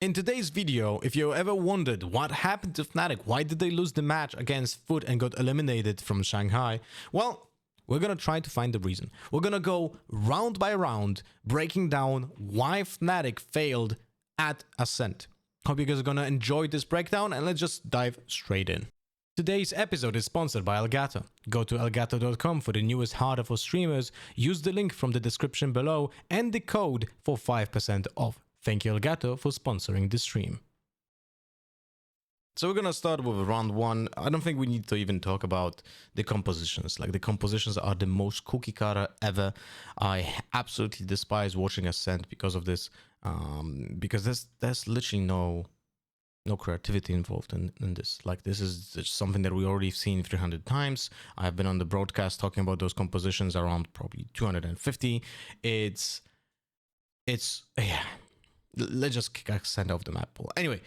In today's video, if you ever wondered what happened to Fnatic, why did they lose the match against FUT and got eliminated from Shanghai, well, we're gonna try to find the reason. We're gonna go round by round, breaking down why Fnatic failed at Ascent. Hope you guys are gonna enjoy this breakdown, and let's just dive straight in. Today's episode is sponsored by Elgato. Go to elgato.com for the newest hardware for streamers, use the link from the description below, and the code for 5% off. Thank you, Elgato, for sponsoring the stream. So we're gonna start with round one. I don't think we need to even talk about the compositions. Like, the compositions are the most cookie cutter ever. I absolutely despise watching Ascent because of this. Because there's literally no creativity involved in this. Like, this is just something that we already seen 300 times. I've been on the broadcast talking about those compositions around probably 250. It's yeah. Let's just kick Ascent off the map pool. Anyway,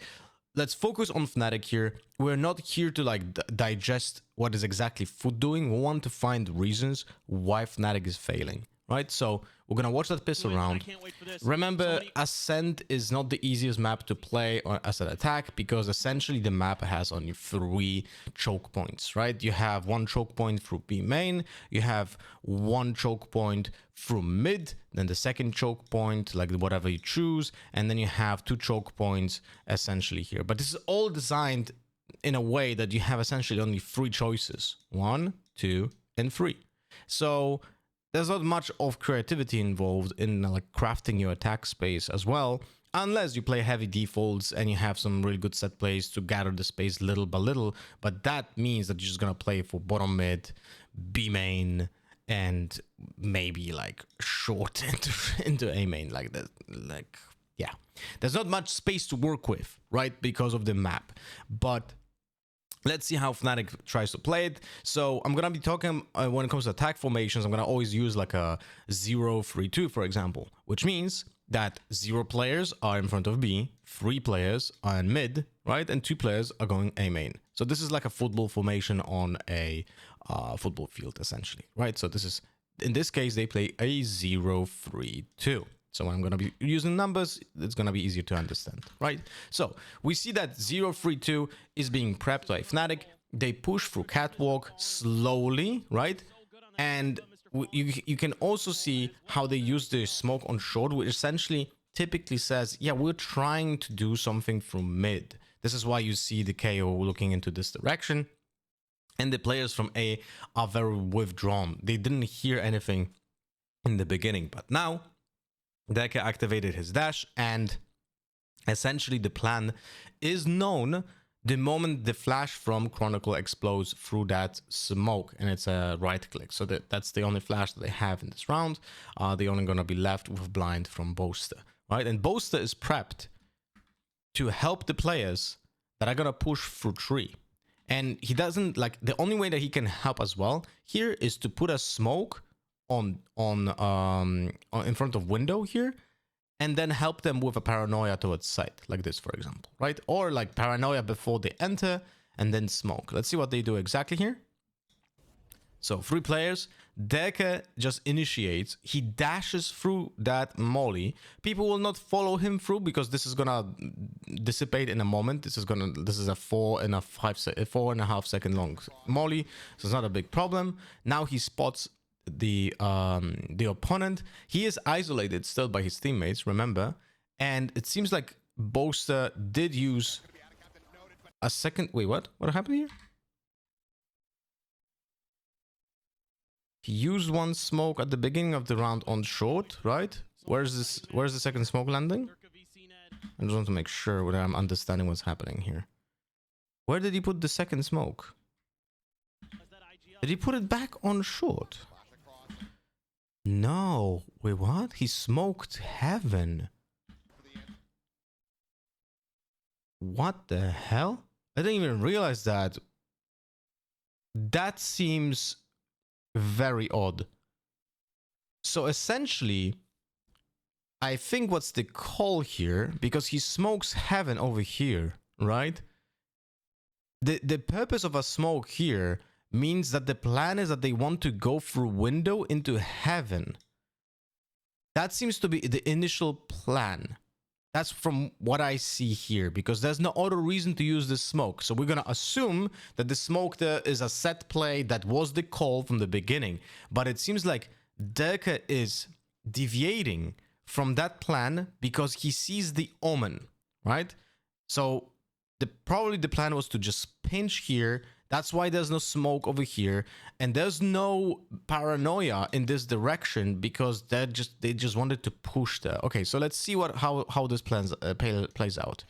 let's focus on Fnatic here. We're not here to like digest what is exactly FUT doing. We want to find reasons why Fnatic is failing, right? So we're gonna watch that pistol round. Remember, Ascent is not the easiest map to play as an attack, because essentially the map has only 3 choke points, right? You have 1 choke point through B main, you have 1 choke point through mid, then the second choke point, like whatever you choose, and then you have 2 choke points essentially here. But this is all designed in a way that you have essentially only 3 choices: 1, 2, and 3. So there's not much of creativity involved in like crafting your attack space as well, unless you play heavy defaults and you have some really good set plays to gather the space little by little. But that means that you're just gonna play for bottom mid, B main, and maybe like short into A main, like that. Like, yeah, there's not much space to work with, right, because of the map. But let's see how Fnatic tries to play it. So I'm gonna be talking when it comes to attack formations. I'm gonna always use like a 0-3-2, for example, which means that 0 players are in front of B, 3 players are in mid, right, and 2 players are going A main. So this is like a football formation on a football field, essentially, right? So this is, in this case, they play a 0-3-2. So when I'm going to be using numbers, it's going to be easier to understand, right? So we see that 0-3-2 is being prepped by Fnatic. They push through catwalk slowly, right? And you can also see how they use the smoke on short, which essentially typically says, yeah, we're trying to do something from mid. This is why you see the KO looking into this direction. And the players from A are very withdrawn. They didn't hear anything in the beginning, but now Deke activated his dash, and essentially the plan is known the moment the flash from Chronicle explodes through that smoke, and it's a right click. So that's the only flash that they have in this round. They're only going to be left with blind from Boaster, right? And Boaster is prepped to help the players that are going to push through tree. And he doesn't, like, the only way that he can help as well here is to put a smoke on in front of window here, and then help them with a paranoia towards site, like this, for example, right? Or like paranoia before they enter and then smoke. Let's see what they do exactly here. So 3 players, Deke just initiates, he dashes through that molly. People will not follow him through because this is gonna dissipate in a moment. This is a 4.5 second long molly, so it's not a big problem. Now he spots the opponent. He is isolated still by his teammates, remember, and it seems like Boaster did use a second. Wait, what happened here? He used 1 smoke at the beginning of the round on short, right? Where's the second smoke landing? I just want to make sure whether I'm understanding what's happening here. Where did he put the second smoke? Did he put it back on short? No. Wait, what? He smoked heaven. What the hell? I didn't even realize that. That seems very odd. So essentially, I think what's the call here, because he smokes heaven over here, right? The purpose of a smoke here means that the plan is that they want to go through window into heaven. That seems to be the initial plan. That's from what I see here, because there's no other reason to use this smoke. So we're going to assume that the smoke there is a set play that was the call from the beginning. But it seems like Derke is deviating from that plan because he sees the omen, right? So probably the plan was to just pinch here. That's why there's no smoke over here, and there's no paranoia in this direction because they just wanted to push there. Okay, so let's see how this plays out.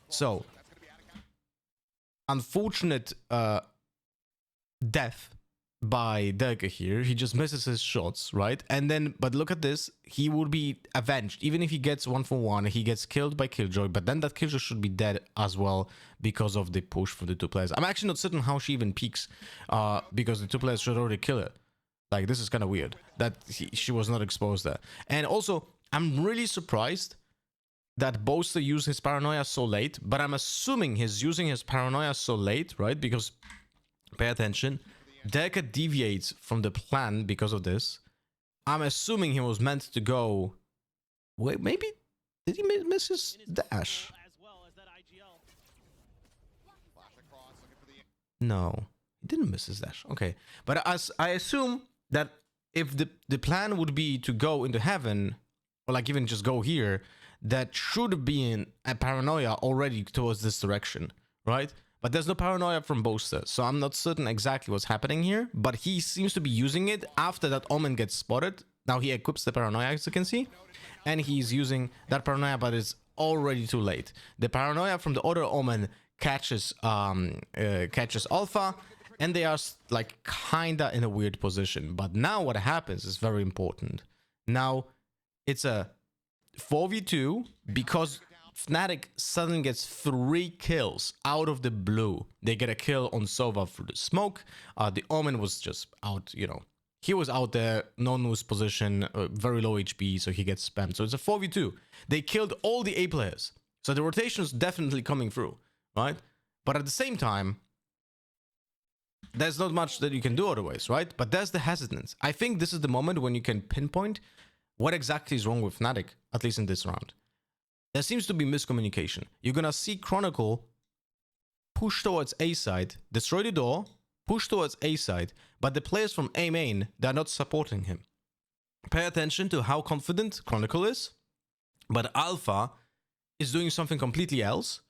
So unfortunate death by Derke here. He just misses his shots, right? And then, but look at this, he would be avenged. Even if he gets 1-for-1, he gets killed by Killjoy, but then that Killjoy should be dead as well because of the push from the two players. I'm actually not certain how she even peeks, because the two players should already kill her. Like, this is kind of weird that she was not exposed there. And also, I'm really surprised that Boaster used his paranoia so late, but I'm assuming he's using his paranoia so late, right? Because, pay attention, Derke deviates from the plan because of this. I'm assuming he was meant to go... Wait, maybe... Did he miss his dash? No, he didn't miss his dash. Okay. But as I assume that if the plan would be to go into heaven, or like even just go here, that should be in a paranoia already towards this direction, right? But there's no paranoia from Boaster, so I'm not certain exactly what's happening here. But he seems to be using it after that Omen gets spotted. Now he equips the paranoia, as you can see. And he's using that paranoia, but it's already too late. The paranoia from the other Omen catches Alpha, and they are like kinda in a weird position. But now what happens is very important. Now it's a 4v2 because Fnatic suddenly gets 3 kills out of the blue. They get a kill on Sova through the smoke. The Omen was just out, you know. He was out there, non-lose position, very low HP, so he gets spammed. So it's a 4v2. They killed all the A players. So the rotation is definitely coming through, right? But at the same time, there's not much that you can do otherwise, right? But there's the hesitance. I think this is the moment when you can pinpoint what exactly is wrong with Fnatic, at least in this round. There seems to be miscommunication. You're gonna see Chronicle push towards A side, destroy the door, push towards A side, but the players from A main, they're not supporting him. Pay attention to how confident Chronicle is, but Alpha is doing something completely else,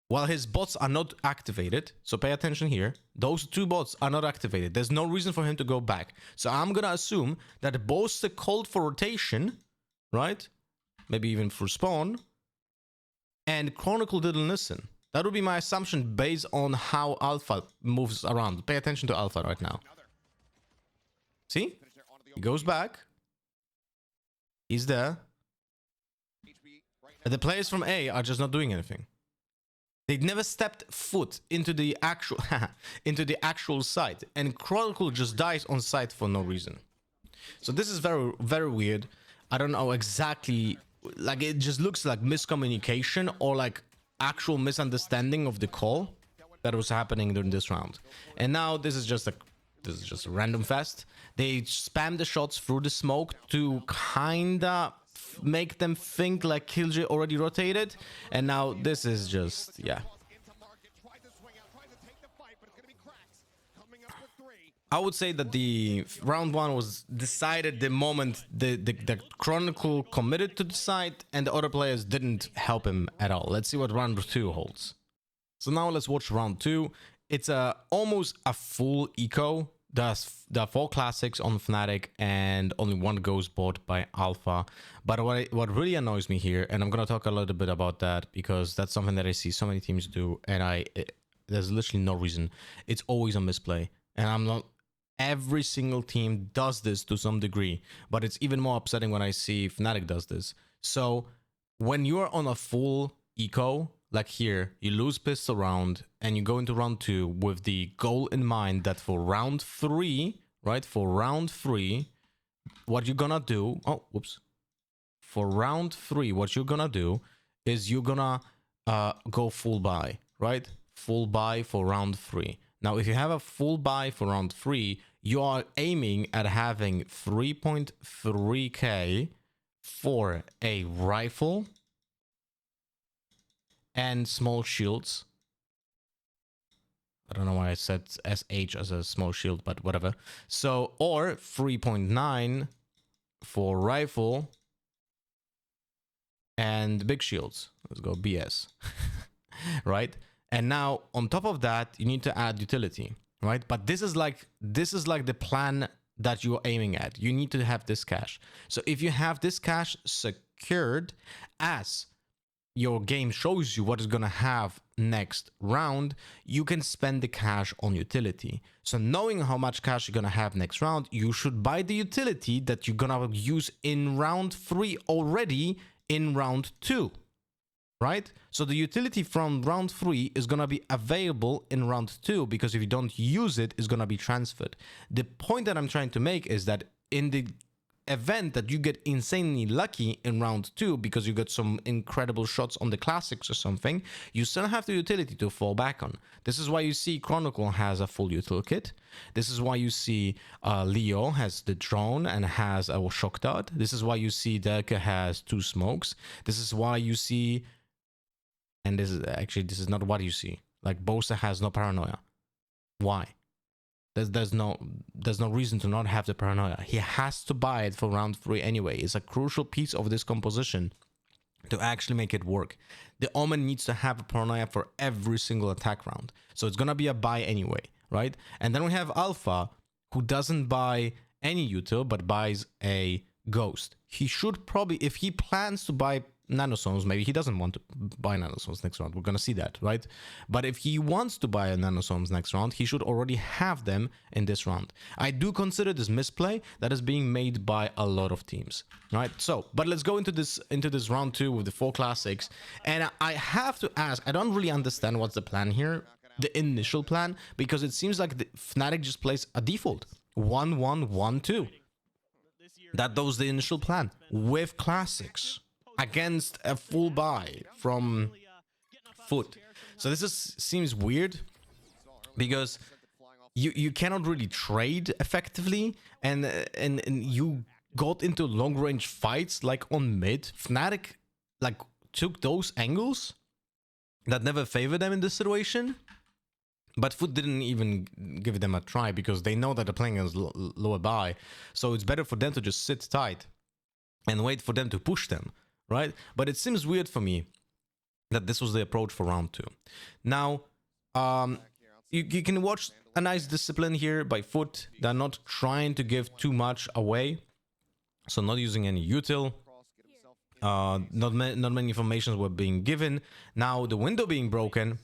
while his bots are not activated. So pay attention here. Those 2 bots are not activated. There's no reason for him to go back. So I'm gonna assume that Boaster called for rotation, right? Maybe even for spawn. And Chronicle didn't listen. That would be my assumption based on how Alpha moves around. Pay attention to Alpha right now. See? He goes back. He's there. But the players from A are just not doing anything. They never stepped foot into the actual site. And Chronicle just dies on site for no reason. So this is very, very weird. I don't know exactly... Like, it just looks like miscommunication or like actual misunderstanding of the call that was happening during this round. And now this is just a random fest. They spam the shots through the smoke to kinda make them think like Killjoy already rotated. And now this is just, yeah. I would say that the round 1 was decided the moment the Chronicle committed to the site and the other players didn't help him at all. Let's see what round 2 holds. So now let's watch round 2. It's almost a full eco. There are 4 classics on Fnatic and only 1 goes bought by Alpha. But what really annoys me here, and I'm going to talk a little bit about that because that's something that I see so many teams do, and there's literally no reason. It's always a misplay. And I'm not... Every single team does this to some degree, but it's even more upsetting when I see Fnatic does this. So when you're on a full eco, like here, you lose pistol round and you go into round 2 with the goal in mind that for round 3, right? For round 3, what you're gonna do... Oh, whoops. For round 3, what you're gonna do is you're gonna go full buy, right? Full buy for round 3. Now, if you have a full buy for round 3, you are aiming at having 3.3k for a rifle, and small shields. I don't know why I said SH as a small shield, but whatever. So, or 3.9 for rifle and big shields. Let's go BS. Right? And now on top of that, you need to add utility, right? But this is like the plan that you're aiming at. You need to have this cash. So if you have this cash secured, as your game shows you what is going to have next round, you can spend the cash on utility. So knowing how much cash you're going to have next round, you should buy the utility that you're going to use in round 3 already in round 2, right? So the utility from round 3 is going to be available in round 2, because if you don't use it, it's going to be transferred. The point that I'm trying to make is that in the event that you get insanely lucky in round 2 because you got some incredible shots on the classics or something, you still have the utility to fall back on. This is why you see Chronicle has a full util kit. This is why you see Leo has the drone and has a shock dart. This is why you see Derke has 2 smokes. This is why you see, and this is not what you see, like Bosa has no paranoia. Why? There's no reason to not have the paranoia. He has to buy it for round 3 anyway. It's a crucial piece of this composition to actually make it work. The Omen needs to have a paranoia for every single attack round. So it's gonna be a buy anyway, right? And then we have Alpha, who doesn't buy any util but buys a ghost. He should probably, if he plans to buy nanosomes, maybe he doesn't want to buy nanosomes next round. We're gonna see that, right? But if he wants to buy a nanosomes next round, he should already have them in this round. I do consider this misplay that is being made by a lot of teams, right? So, but let's go into this round 2 with the 4 classics. And I have to ask, I don't really understand what's the plan here, the initial plan, because it seems like the Fnatic just plays a default 1-1-1-2. That was the initial plan with classics against a full buy from FUT. So this seems weird because you cannot really trade effectively, and you got into long range fights like on mid. Fnatic like took those angles that never favored them in this situation, but FUT didn't even give them a try because they know that they're playing as lower buy, so it's better for them to just sit tight and wait for them to push them. Right? But it seems weird for me that this was the approach for round 2. Now, you can watch a nice discipline here by FUT. They're not trying to give too much away. So not using any util. Not many informations were being given. Now, the window being broken,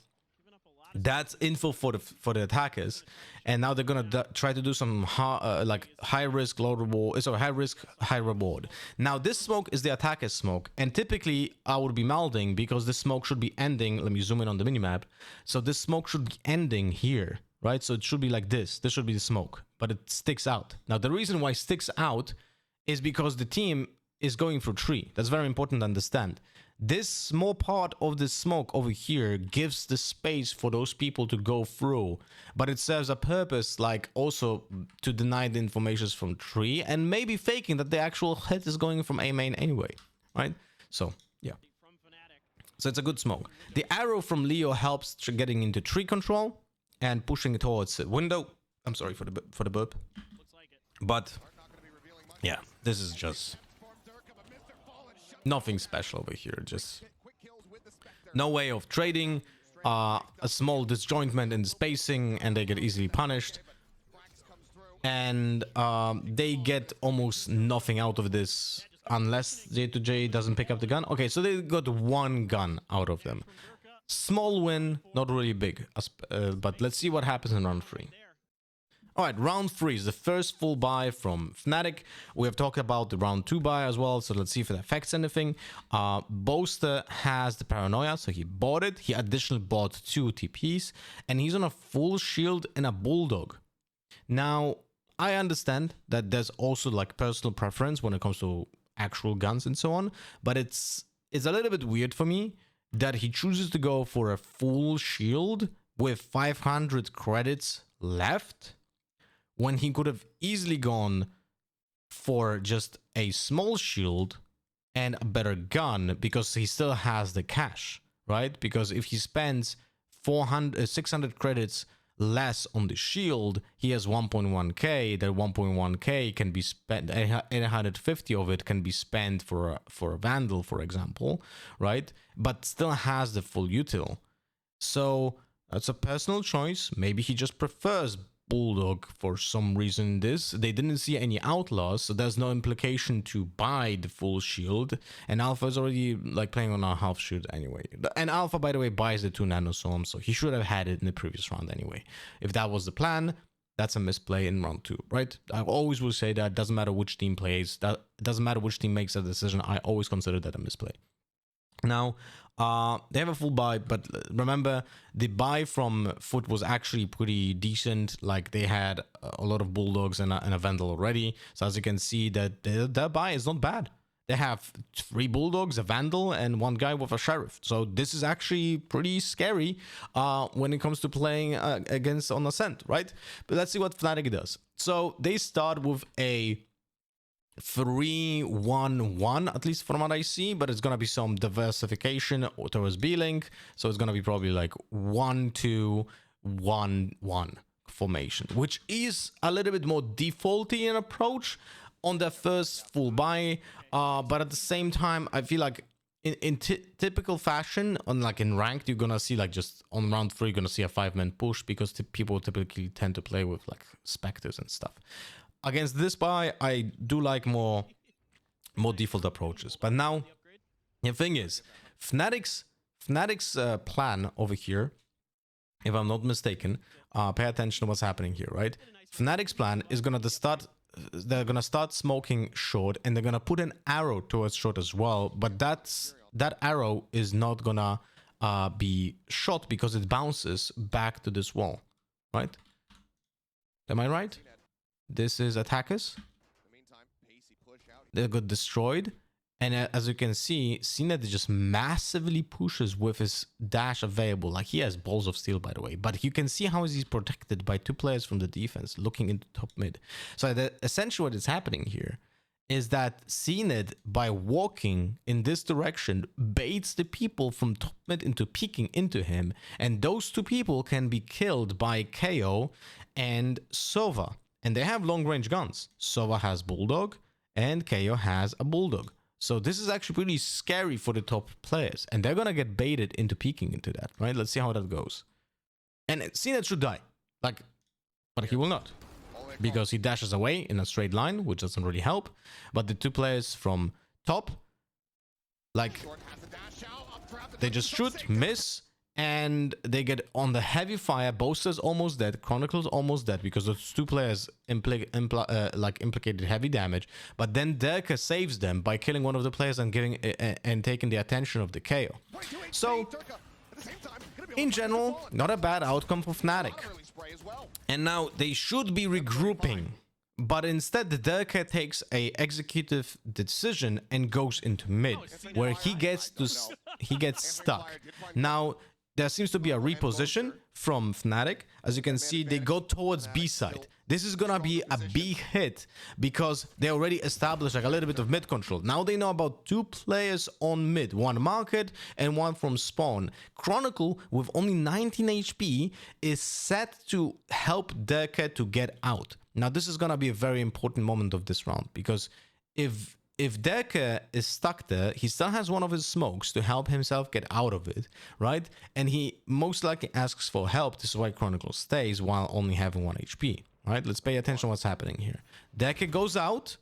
that's info for the attackers, and now they're gonna try to do some high risk, low reward. So high risk, high reward. Now this smoke is the attacker's smoke, and typically I would be malding because this smoke should be ending. Let me zoom in on the minimap. So this smoke should be ending here, right? So it should be like this. This should be the smoke, but it sticks out. Now the reason why it sticks out is because the team is going through tree. That's very important to understand. This small part of the smoke over here gives the space for those people to go through, but it serves a purpose, like also to deny the information from tree and maybe faking that the actual hit is going from A main anyway, right? So yeah, so it's a good smoke. The arrow from Leo helps getting into tree control and pushing it towards the window. I'm sorry for the burp, but yeah, this is just nothing special over here. Just no way of trading, a small disjointment in the spacing, and they get easily punished, and they get almost nothing out of this unless J2J doesn't pick up the gun. Okay, so they got 1 gun out of them. Small win, not really big, but let's see what happens in round 3. Alright, round 3 is the first full buy from Fnatic. We have talked about the round 2 buy as well, so let's see if it affects anything. Boaster has the paranoia, so he bought it. He additionally bought 2 TPs, and he's on a full shield and a bulldog. Now, I understand that there's also like personal preference when it comes to actual guns and so on, but it's a little bit weird for me that he chooses to go for a full shield with 500 credits left, when he could have easily gone for just a small shield and a better gun because he still has the cash, right? Because if he spends 600 credits less on the shield, he has 1.1k. That 1.1k can be spent, 850 of it can be spent for a Vandal, for example, right? But still has the full util. So that's a personal choice. Maybe he just prefers Bulldog for some reason. They didn't see any outlaws, so there's no implication to buy the full shield, and Alpha is already like playing on a half shield anyway. And Alpha, by the way, buys the 2 nanoswarms, so he should have had it in the previous round anyway. If that was the plan, that's a misplay in round 2, right? I always will say that. Doesn't matter which team plays, that doesn't matter which team makes a decision, I always consider that a misplay. Now, they have a full buy, but remember, the buy from FUT was actually pretty decent. Like, they had a lot of Bulldogs and a Vandal already. So as you can see, that their buy is not bad. They have 3 Bulldogs, a Vandal, and 1 guy with a Sheriff. So this is actually pretty scary when it comes to playing against on Ascent, right? But let's see what Fnatic does. So they start with a 3-1-1, at least from what I see, but it's gonna be some diversification towards B-Link, so it's gonna be probably like 1-2-1-1 formation, which is a little bit more defaulty in approach on their first full buy, but at the same time, I feel like in typical fashion, on like in ranked, you're gonna see like just on round 3, you're gonna see a 5-man push, because people typically tend to play with like Spectres and stuff. Against this buy, I do like more default approaches. But now, the thing is, Fnatic's plan over here, if I'm not mistaken, pay attention to what's happening here, right? Fnatic's plan is they're gonna start smoking short, and they're gonna put an arrow towards short as well. But that arrow is not gonna be shot because it bounces back to this wall, right? Am I right? This is attackers. They got destroyed, and as you can see, CNET just massively pushes with his dash available. Like, he has balls of steel, by the way, but you can see how he's protected by 2 players from the defense looking into top mid. So essentially what is happening here is that CNET, by walking in this direction, baits the people from top mid into peeking into him, and those 2 people can be killed by KO and Sova. And they have long-range guns. Sova has Bulldog, and KO has a Bulldog. So this is actually pretty scary for the top players. And they're going to get baited into peeking into that, right? Let's see how that goes. And CNET should die. Like, but he will not. Because he dashes away in a straight line, which doesn't really help. But the 2 players from top, like, they just shoot, miss, and they get on the heavy fire. Boaster's almost dead, Chronicle's almost dead, because those 2 players implicated heavy damage. But then Derka saves them by killing one of the players and taking the attention of the KO. So in general, not a bad outcome for Fnatic. And now they should be regrouping, but instead the Derka takes a executive decision and goes into mid, where he gets stuck. Now there seems to be a reposition from Fnatic. As you can see, they go towards B side. This is gonna be a big hit because they already established like a little bit of mid control. Now they know about 2 players on mid, 1 market and 1 from spawn. Chronicle, with only 19 HP, is set to help Derka to get out. Now this is gonna be a very important moment of this round, because if Derka is stuck there, he still has one of his smokes to help himself get out of it, right? And he most likely asks for help. This is why Chronicle stays while only having 1 HP, right? Let's pay attention to what's happening here. Derka goes out.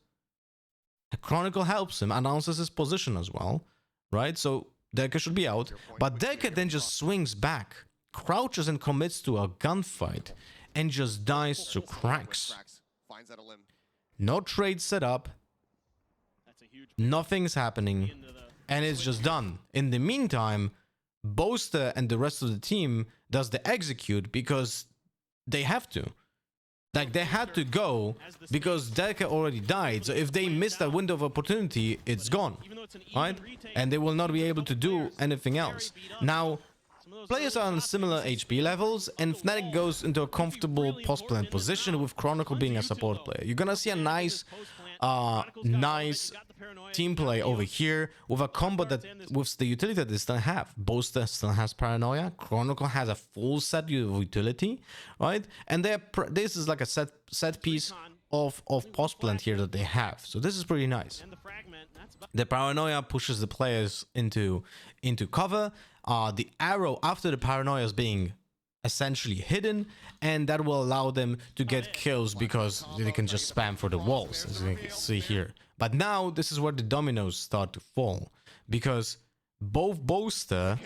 Chronicle helps him, announces his position as well, right? So Derka should be out. But Derka then just swings back, crouches and commits to a gunfight, and just dies to cracks. No trade set up. Nothing's happening, and it's just done. In the meantime, Boaster and the rest of the team does the execute because they have to. Like, they had to go because Derka already died. So if they miss that window of opportunity, it's gone, right? And they will not be able to do anything else. Now, players are on similar HP levels, and Fnatic goes into a comfortable post-plant position with Chronicle being a support player. You're gonna see a nice team play over here with a combo that with the utility that they still have. Boaster still has Paranoia. Chronicle has a full set of utility, right? And this is like a set piece of post plant here that they have. So this is pretty nice. The Paranoia pushes the players into cover. The arrow after the Paranoia is being essentially hidden, and that will allow them to get kills because they can just spam for the walls, as you can see here. But now this is where the dominoes start to fall, because both Boaster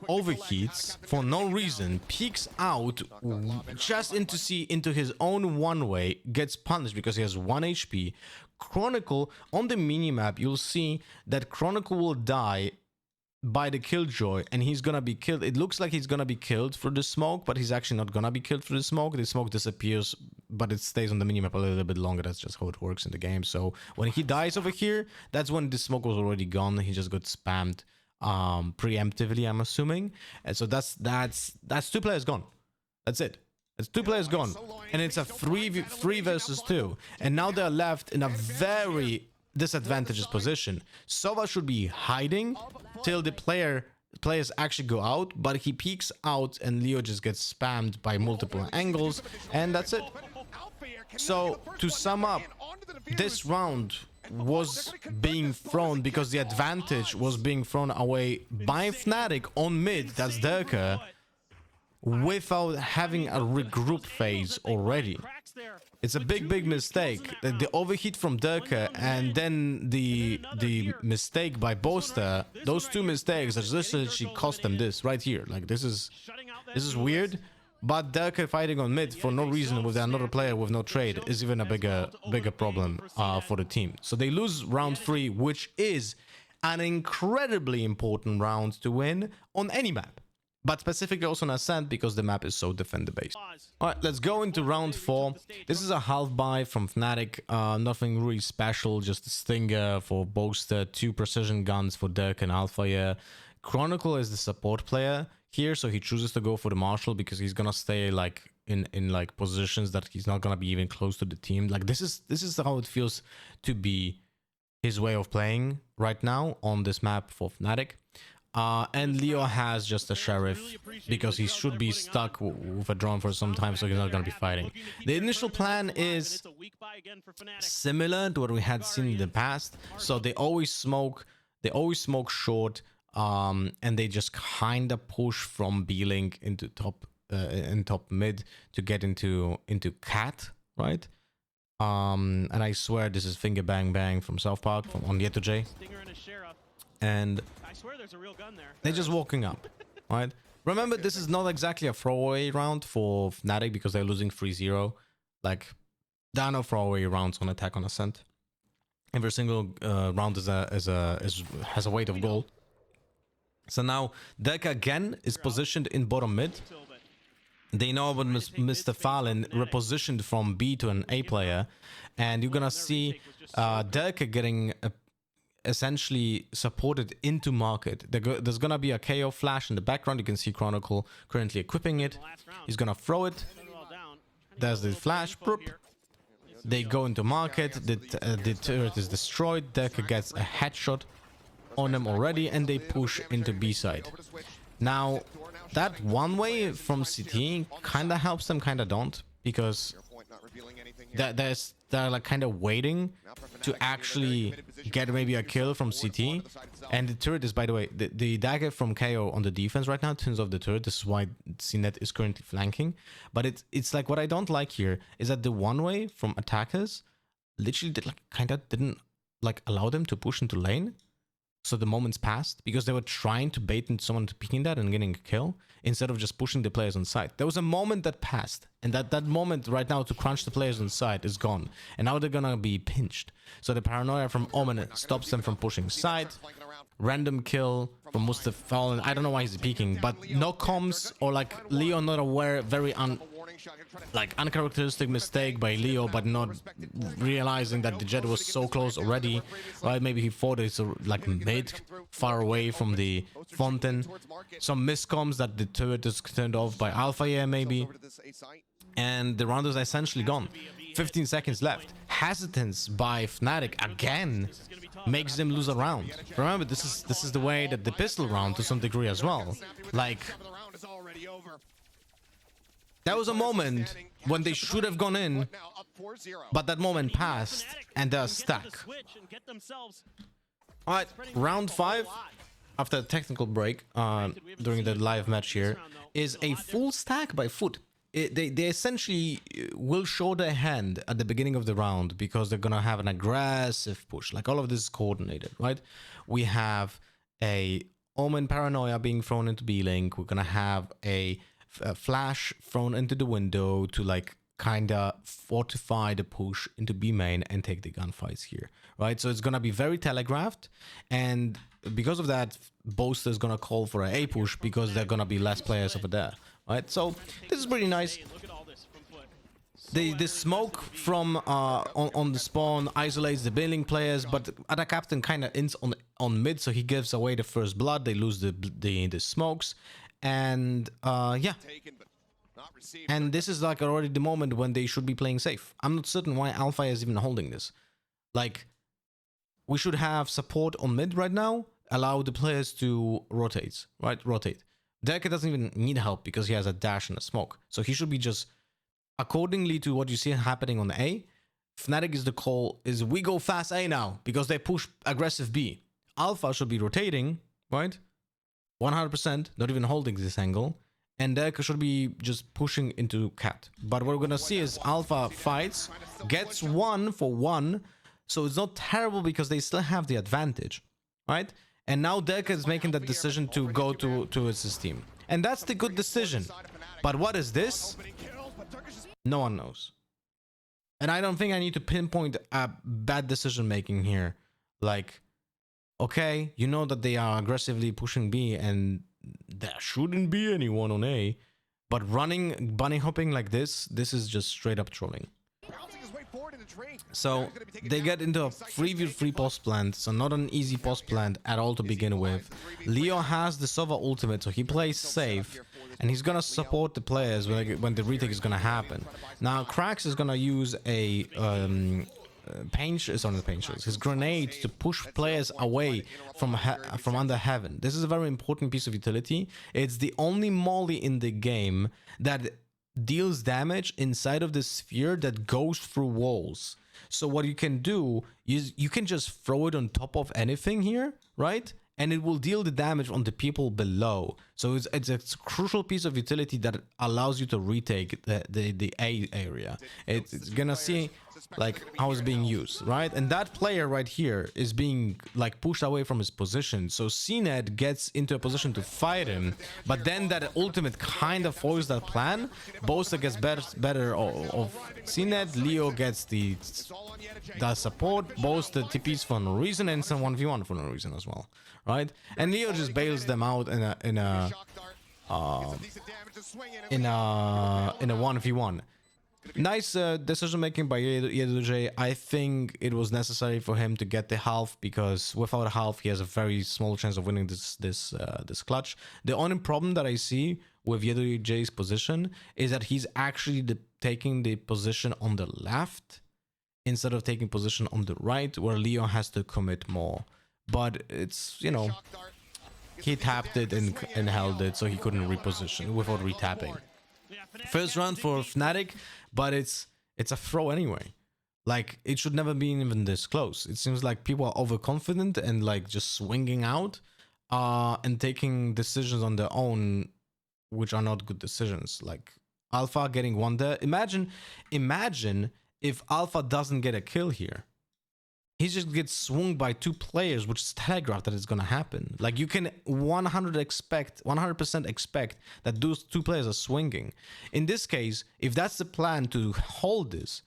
overheats for no reason, peeks out just into his own one way, gets punished because he has 1 HP. Chronicle, on the minimap, you'll see that Chronicle will die by the Killjoy, and he's gonna be killed. It looks like he's gonna be killed through the smoke, but he's actually not gonna be killed through the smoke. The smoke disappears, but it stays on the minimap a little bit longer. That's just how it works in the game. So when he dies over here, that's when the smoke was already gone. He just got spammed preemptively, I'm assuming. And so that's 2 players gone. That's it. It's 2 players gone, and it's a 3 versus 2. And now they're left in a very disadvantageous position. Sova should be hiding till the players actually go out, but he peeks out and Leo just gets spammed by multiple angles, and that's it. So to sum up, this round was being thrown because the advantage was being thrown away by Fnatic on mid, that's Durka, without having a regroup phase already. It's a big mistake. The overheat from Durka and then the mistake by Boaster, those 2 mistakes that literally cost them this right here. Like this is weird, but Durka fighting on mid for no reason with another player with no trade is even a bigger problem for the team. So they lose round 3, which is an incredibly important round to win on any map, but specifically also on Ascent because the map is so defender based. Alright, let's go into round 4. This is a half buy from Fnatic. Nothing really special, just a Stinger for Boaster, 2 precision guns for Dirk and Alpha. Chronicle is the support player here, so he chooses to go for the Marshal because he's gonna stay like in like positions that he's not gonna be even close to the team. Like this is how it feels to be his way of playing right now on this map for Fnatic. And Leo has just a Sheriff because he should be stuck with a drone for some time, so he's not going to be fighting. The initial plan is similar to what we had seen in the past. So they always smoke short, and they just kind of push from B-Link into top mid to get into Cat, right? And I swear this is Finger Bang Bang from South Park on Yeto J. And I swear there's a real gun there. They're just walking up, right? Remember, this is not exactly a throwaway round for Fnatic because they're losing 3-0. Like, there are no throwaway rounds on Attack on Ascent. Every single round has a weight of gold. So now Deka again is positioned in bottom mid. They know about Mr. Fallen repositioned from B to an A player, and you're gonna see Deka getting essentially supported into market. There's gonna be a KO flash in the background. You can see Chronicle currently equipping it. He's gonna throw it. There's the flash. They go into market. The turret is destroyed. Deka gets a headshot on them already, and they push into B side. Now that one way from CT kind of helps them, kind of don't, because they're like kind of waiting to actually get maybe a kill from CT. And the turret is, by the way, the dagger from KO on the defense right now turns off the turret. This is why CNET is currently flanking. But it's like, what I don't like here is that the one way from attackers literally didn't like allow them to push into lane. So the moments passed because they were trying to bait into someone to picking that and getting a kill instead of just pushing the players on site. There was a moment that passed, and that moment right now to crunch the players on site is gone. And now they're gonna be pinched. So the paranoia from Omen stops them from pushing site. Random kill from Mustafa Fallen. I don't know why he's peeking, but no comms or like Leo not aware. Very uncharacteristic mistake by Leo, but not realizing that the jet was so close already. Right? Maybe he thought it's like mid, far away from the fountain. Some miscoms that the turret is turned off by Alpha, maybe. And the round is essentially gone. 15 seconds left. Hesitance by Fnatic again makes them lose a round. Remember, this is the way that the pistol round to some degree as well. Like, there was a moment when they should have gone in, but that moment passed and they're stuck. All right, round 5 after a technical break during the live match here is a full stack by FUT. They essentially will show their hand at the beginning of the round because they're gonna have an aggressive push. Like, all of this is coordinated, right? We have a Omen Paranoia being thrown into B-Link. We're gonna have a flash thrown into the window to like kinda fortify the push into B main and take the gunfights here, right? So it's gonna be very telegraphed, and because of that, Boaster is gonna call for a push because there are gonna be less players over there, right? So this is pretty nice. The smoke from on the spawn isolates the B-Link players, but Ada Captain kind of ends on mid, so he gives away the first blood. They lose the smokes, and yeah. And this is like already the moment when they should be playing safe. I'm not certain why Alpha is even holding this. Like, we should have support on mid right now, allow the players to rotate, right? Rotate. Derke doesn't even need help because he has a dash and a smoke. So he should be just, accordingly to what you see happening on A, Fnatic is the call, is we go fast A now because they push aggressive B. Alpha should be rotating, right? 100%, not even holding this angle. And Derke should be just pushing into Cat. But what we're gonna see is Alpha fights, gets 1 for 1, so it's not terrible because they still have the advantage, right? And now Derke is making that decision to go to his team. And that's the good decision. But what is this? No one knows. And I don't think I need to pinpoint a bad decision making here. Like, okay, you know that they are aggressively pushing B and there shouldn't be anyone on A, but running bunny hopping like this is just straight up trolling. So they get into a 3v3 post plant, so not an easy post plant at all to begin with. Leo has the Sova ultimate, so he plays safe, and he's gonna support the players when the retake is gonna happen. Now Krax is gonna use a his grenade to push players away from under heaven. This is a very important piece of utility. It's the only molly in the game that deals damage inside of the sphere that goes through walls. So what you can do is you can just throw it on top of anything here, right? And it will deal the damage on the people below. So it's a crucial piece of utility that allows you to retake the A area. It's gonna see like how it's being used, right? And that player right here is being like pushed away from his position. So CNED gets into a position to fight him, but then that ultimate kind of foils that plan. Boaster gets better of CNED. Leo gets the support. Boaster TPs for no reason, and some 1v1 for no reason as well, right? And Leo just bails them out in a 1v1. Nice decision making by Yeduj. I think it was necessary for him to get the half, because without a half he has a very small chance of winning this clutch. The only problem that I see with Yeduj's position is that he's actually taking the position on the left instead of taking position on the right, where Leo has to commit more. But it's, you know, he tapped it and held it, so he couldn't reposition without retapping. First round for Fnatic, but it's a throw anyway. Like, it should never be even this close. It seems like people are overconfident and like just swinging out and taking decisions on their own, which are not good decisions. Like Alpha getting one there. Imagine if Alpha doesn't get a kill here. He just gets swung by 2 players, which is telegraphed that it's gonna happen. Like, you can 100% expect that those 2 players are swinging. In this case, if that's the plan to hold this,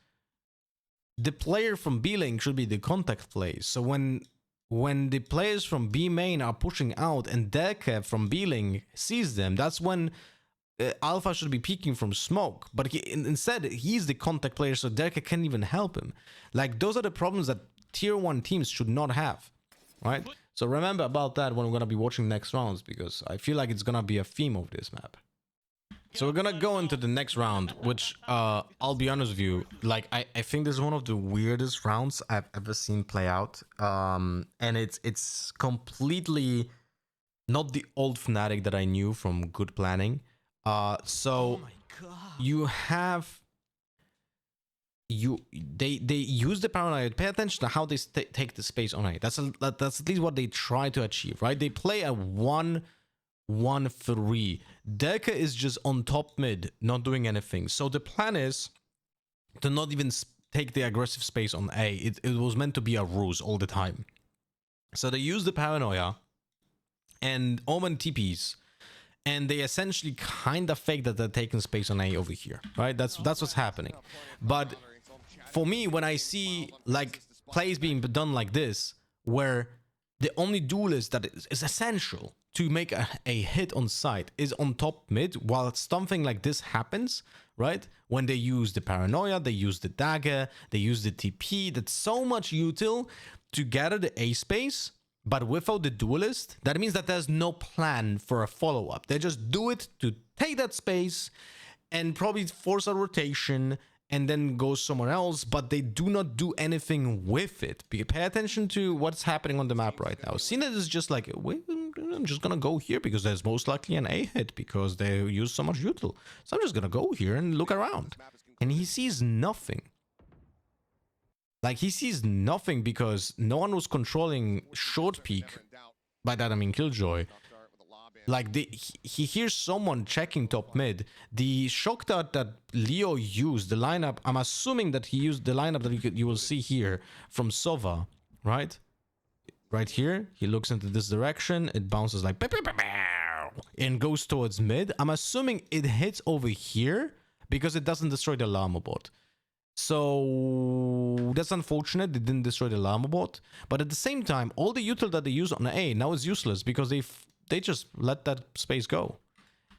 the player from B lane should be the contact play. So when the players from B main are pushing out and Derke from B lane sees them, that's when Alpha should be peeking from smoke. But instead, he's the contact player, so Derke can't even help him. Like, those are the problems that tier 1 teams should not have, right? So remember about that when we're going to be watching next rounds, because I feel like it's going to be a theme of this map. So we're gonna go into the next round, which I'll be honest with you, like I think this is one of the weirdest rounds I've ever seen play out. And it's completely not the old Fnatic that I knew from good planning. So you have they use the paranoia. Pay attention to how they take the space on A. That's at least what they try to achieve, right? They play a 1-1-3. Delka is just on top mid, not doing anything. So the plan is to not even take the aggressive space on A. It was meant to be a ruse all the time. So they use the paranoia and Omen TPs, and they essentially kind of fake that they're taking space on A over here, right? That's what's happening. But for me, when I see like plays being done like this, where the only duelist that is essential to make a hit on site is on top mid, while something like this happens, right? When they use the paranoia, they use the dagger, they use the TP, that's so much util to gather the A space, but without the duelist, that means that there's no plan for a follow-up. They just do it to take that space and probably force a rotation and then go somewhere else, but they do not do anything with it. Pay attention to what's happening on the map right now. CNET is just like, wait, I'm just gonna go here because there's most likely an A hit because they use so much util. So I'm just gonna go here and look around. And he sees nothing. Like, he sees nothing because no one was controlling short peak. By that I mean Killjoy. Like, he hears someone checking top mid. The shock dart that Leo used, the lineup, I'm assuming that he used the lineup that you will see here from Sova, right? Right here, he looks into this direction, it bounces like and goes towards mid. I'm assuming it hits over here because it doesn't destroy the llama bot. So that's unfortunate, they didn't destroy the llama bot. But at the same time, all the util that they use on A now is useless because they just let that space go.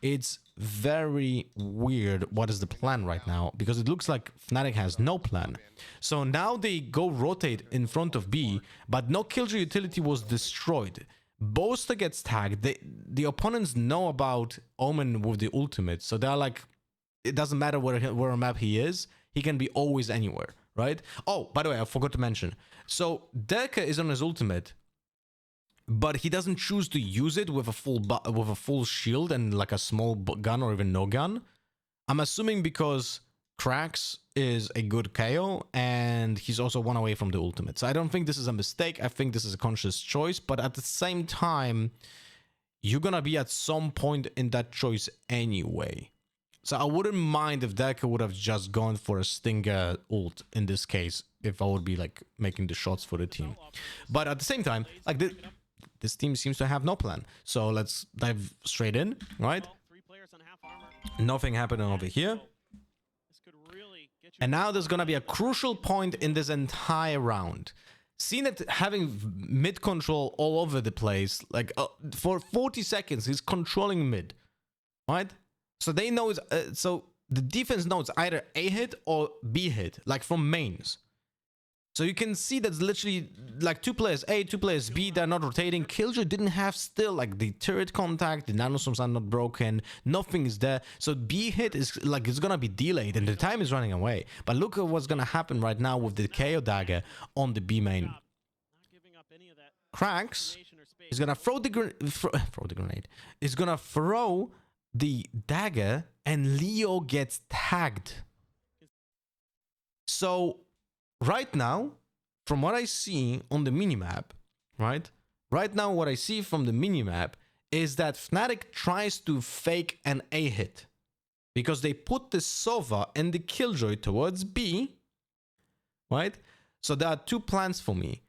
It's very weird what is the plan right now, because it looks like Fnatic has no plan. So now they go rotate in front of B, but no Killjoy utility was destroyed. Boaster gets tagged. The opponents know about Omen with the ultimate, so they're like, it doesn't matter where on map he is, he can be always anywhere, right? Oh, by the way, I forgot to mention. So Delka is on his ultimate, but he doesn't choose to use it with a full shield and like a small gun or even no gun. I'm assuming because Krax is a good KO and he's also one away from the ultimate. So I don't think this is a mistake. I think this is a conscious choice, but at the same time, you're gonna be at some point in that choice anyway. So I wouldn't mind if Delka would have just gone for a Stinger ult in this case, if I would be like making the shots for the team. But at the same time, like this team seems to have no plan. So let's dive straight in, right? Nothing happening over here. And now there's going to be a crucial point in this entire round. CNET having mid control all over the place, like for 40 seconds, he's controlling mid, right? So they know it's, so the defense knows either A hit or B hit, like from mains. So you can see that's literally like 2 players A, 2 players B, they're not rotating. Killjoy didn't have still like the turret contact, the nanostorms are not broken, nothing is there. So B hit is like, it's gonna be delayed and the time is running away. But look at what's gonna happen right now with the KO dagger on the B main. Krax is gonna throw the grenade. Is gonna throw the dagger and Leo gets tagged. So right now, from what I see on the minimap, right? Right now, what I see from the minimap is that Fnatic tries to fake an A hit because they put the Sova and the Killjoy towards B, right? So there are 2 plans for me.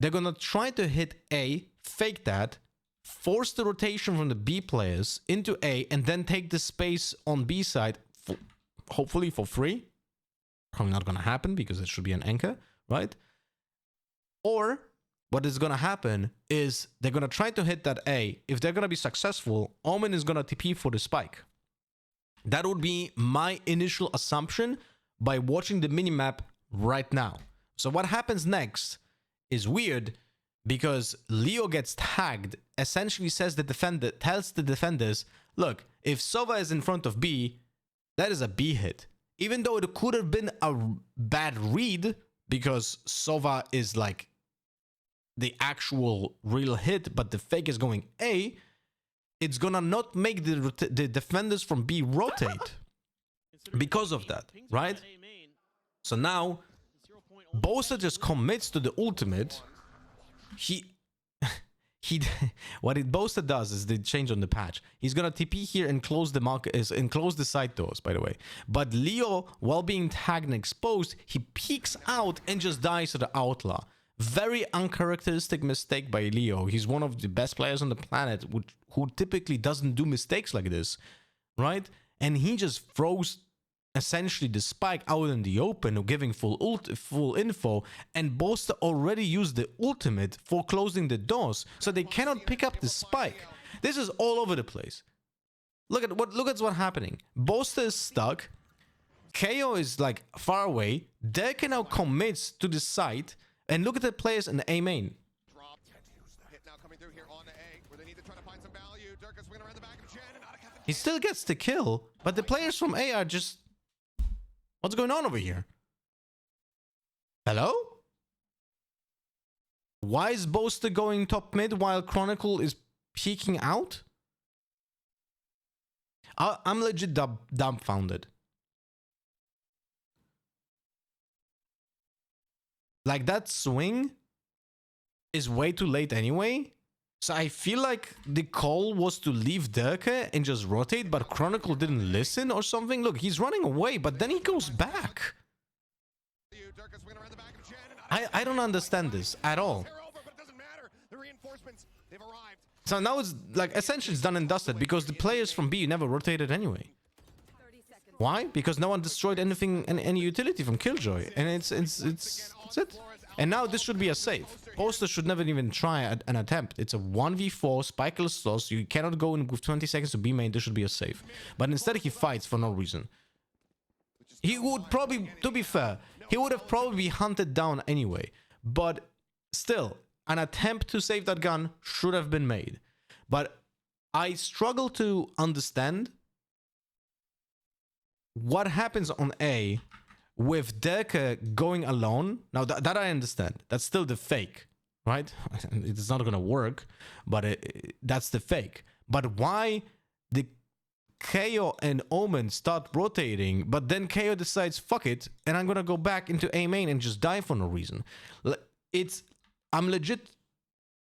They're gonna try to hit A, fake that, force the rotation from the B players into A, and then take the space on B side, hopefully for free. Probably not gonna happen because it should be an anchor, right? Or what is gonna happen is they're gonna try to hit that A. If they're gonna be successful, Omen is gonna TP for the spike. That would be my initial assumption by watching the minimap right now. So what happens next is weird because Leo gets tagged, essentially says the defender, tells the defenders, look, If Sova is in front of B, that is a B hit. Even though it could have been a bad read, because Sova is like the actual real hit, but the fake is going A, it's gonna not make the defenders from B rotate because of that, right? So now, Bosa just commits to the ultimate. What Bosa does is they change on the patch. He's gonna TP here and close the market and close the side doors, by the way. But Leo, while being tagged and exposed, he peeks out and just dies to the outlaw. Very uncharacteristic mistake by Leo. He's one of the best players on the planet who typically doesn't do mistakes like this, right? And he just throws essentially the spike out in the open, giving full info, and Bosta already used the ultimate for closing the doors, so they cannot pick up the spike. This is all over the place. Look at what's happening. Bosta is stuck. KO is like far away. Derke now commits to the site, and look at the players in the A main. He still gets the kill, but the players from A are just... What's going on over here? Hello? Why is Boaster going top mid while Chronicle is peeking out? I'm legit dumbfounded. Like, that swing is way too late anyway. So I feel like the call was to leave Derke and just rotate, but Chronicle didn't listen or something. Look, he's running away, but then he goes back. I don't understand this at all. So now it's like essentially it's done and dusted because the players from B never rotated anyway. Why? Because no one destroyed anything, any utility from Killjoy, and it's it. And now this should be a save. Poster should never even try an attempt. It's a 1v4 spikeless loss. You cannot go in with 20 seconds to B main. This should be a save. But instead he fights for no reason. He would probably, to be fair, he would have probably been hunted down anyway. But still, an attempt to save that gun should have been made. But I struggle to understand what happens on A with Derke going alone. Now that I understand. That's still the fake, right? It's not gonna work, but that's the fake. But why the KO and Omen start rotating, but then KO decides, fuck it, and I'm gonna go back into A main and just die for no reason? I'm legit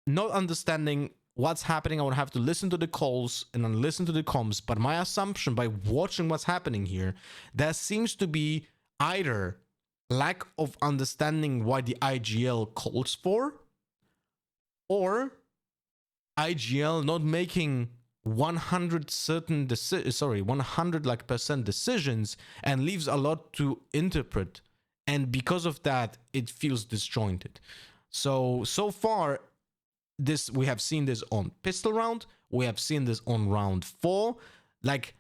not understanding what's happening. I would have to listen to the calls and then listen to the comms, but my assumption by watching what's happening here, there seems to be either lack of understanding what the IGL calls for, or IGL not making 100% decisions and leaves a lot to interpret, and because of that it feels disjointed. So far we have seen this on pistol round, we have seen this on round 4. Like,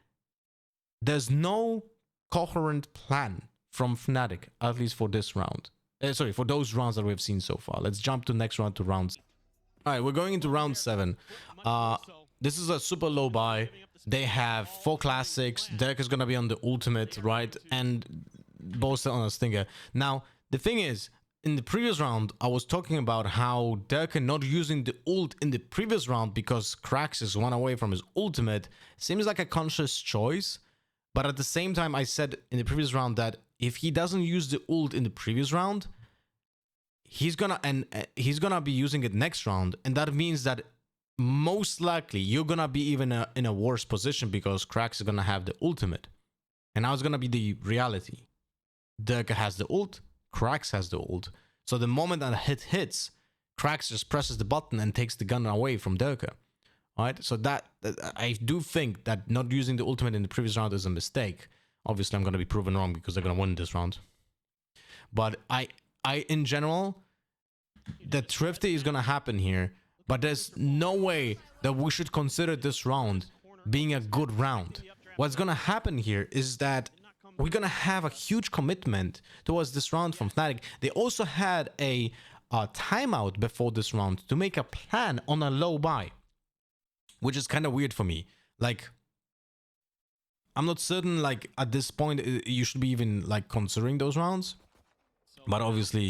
there's no coherent plan from Fnatic, at least for this round. Sorry, for those rounds that we've seen so far. Let's jump to next round, to rounds. All right, we're going into round 7. This is a super low buy. They have 4 classics. Derek is gonna be on the ultimate, right? And Bosa on a stinger. Now, the thing is, in the previous round, I was talking about how Derek not using the ult in the previous round because Krax is 1 away from his ultimate seems like a conscious choice. But at the same time, I said in the previous round that if he doesn't use the ult in the previous round, he's gonna be using it next round, and that means that most likely you're gonna be even in a worse position because Krax is gonna have the ultimate, and now it's gonna be the reality. Derke has the ult, Krax has the ult, so the moment that hit hits, Krax just presses the button and takes the gun away from Derke. Right, so that I do think that not using the ultimate in the previous round is a mistake. Obviously, I'm going to be proven wrong because they're going to win this round. But I in general, the thrifty is going to happen here. But there's no way that we should consider this round being a good round. What's going to happen here is that we're going to have a huge commitment towards this round from Fnatic. They also had a timeout before this round to make a plan on a low buy, which is kind of weird for me. Like, I'm not certain, like, at this point, you should be even, like, considering those rounds. But obviously,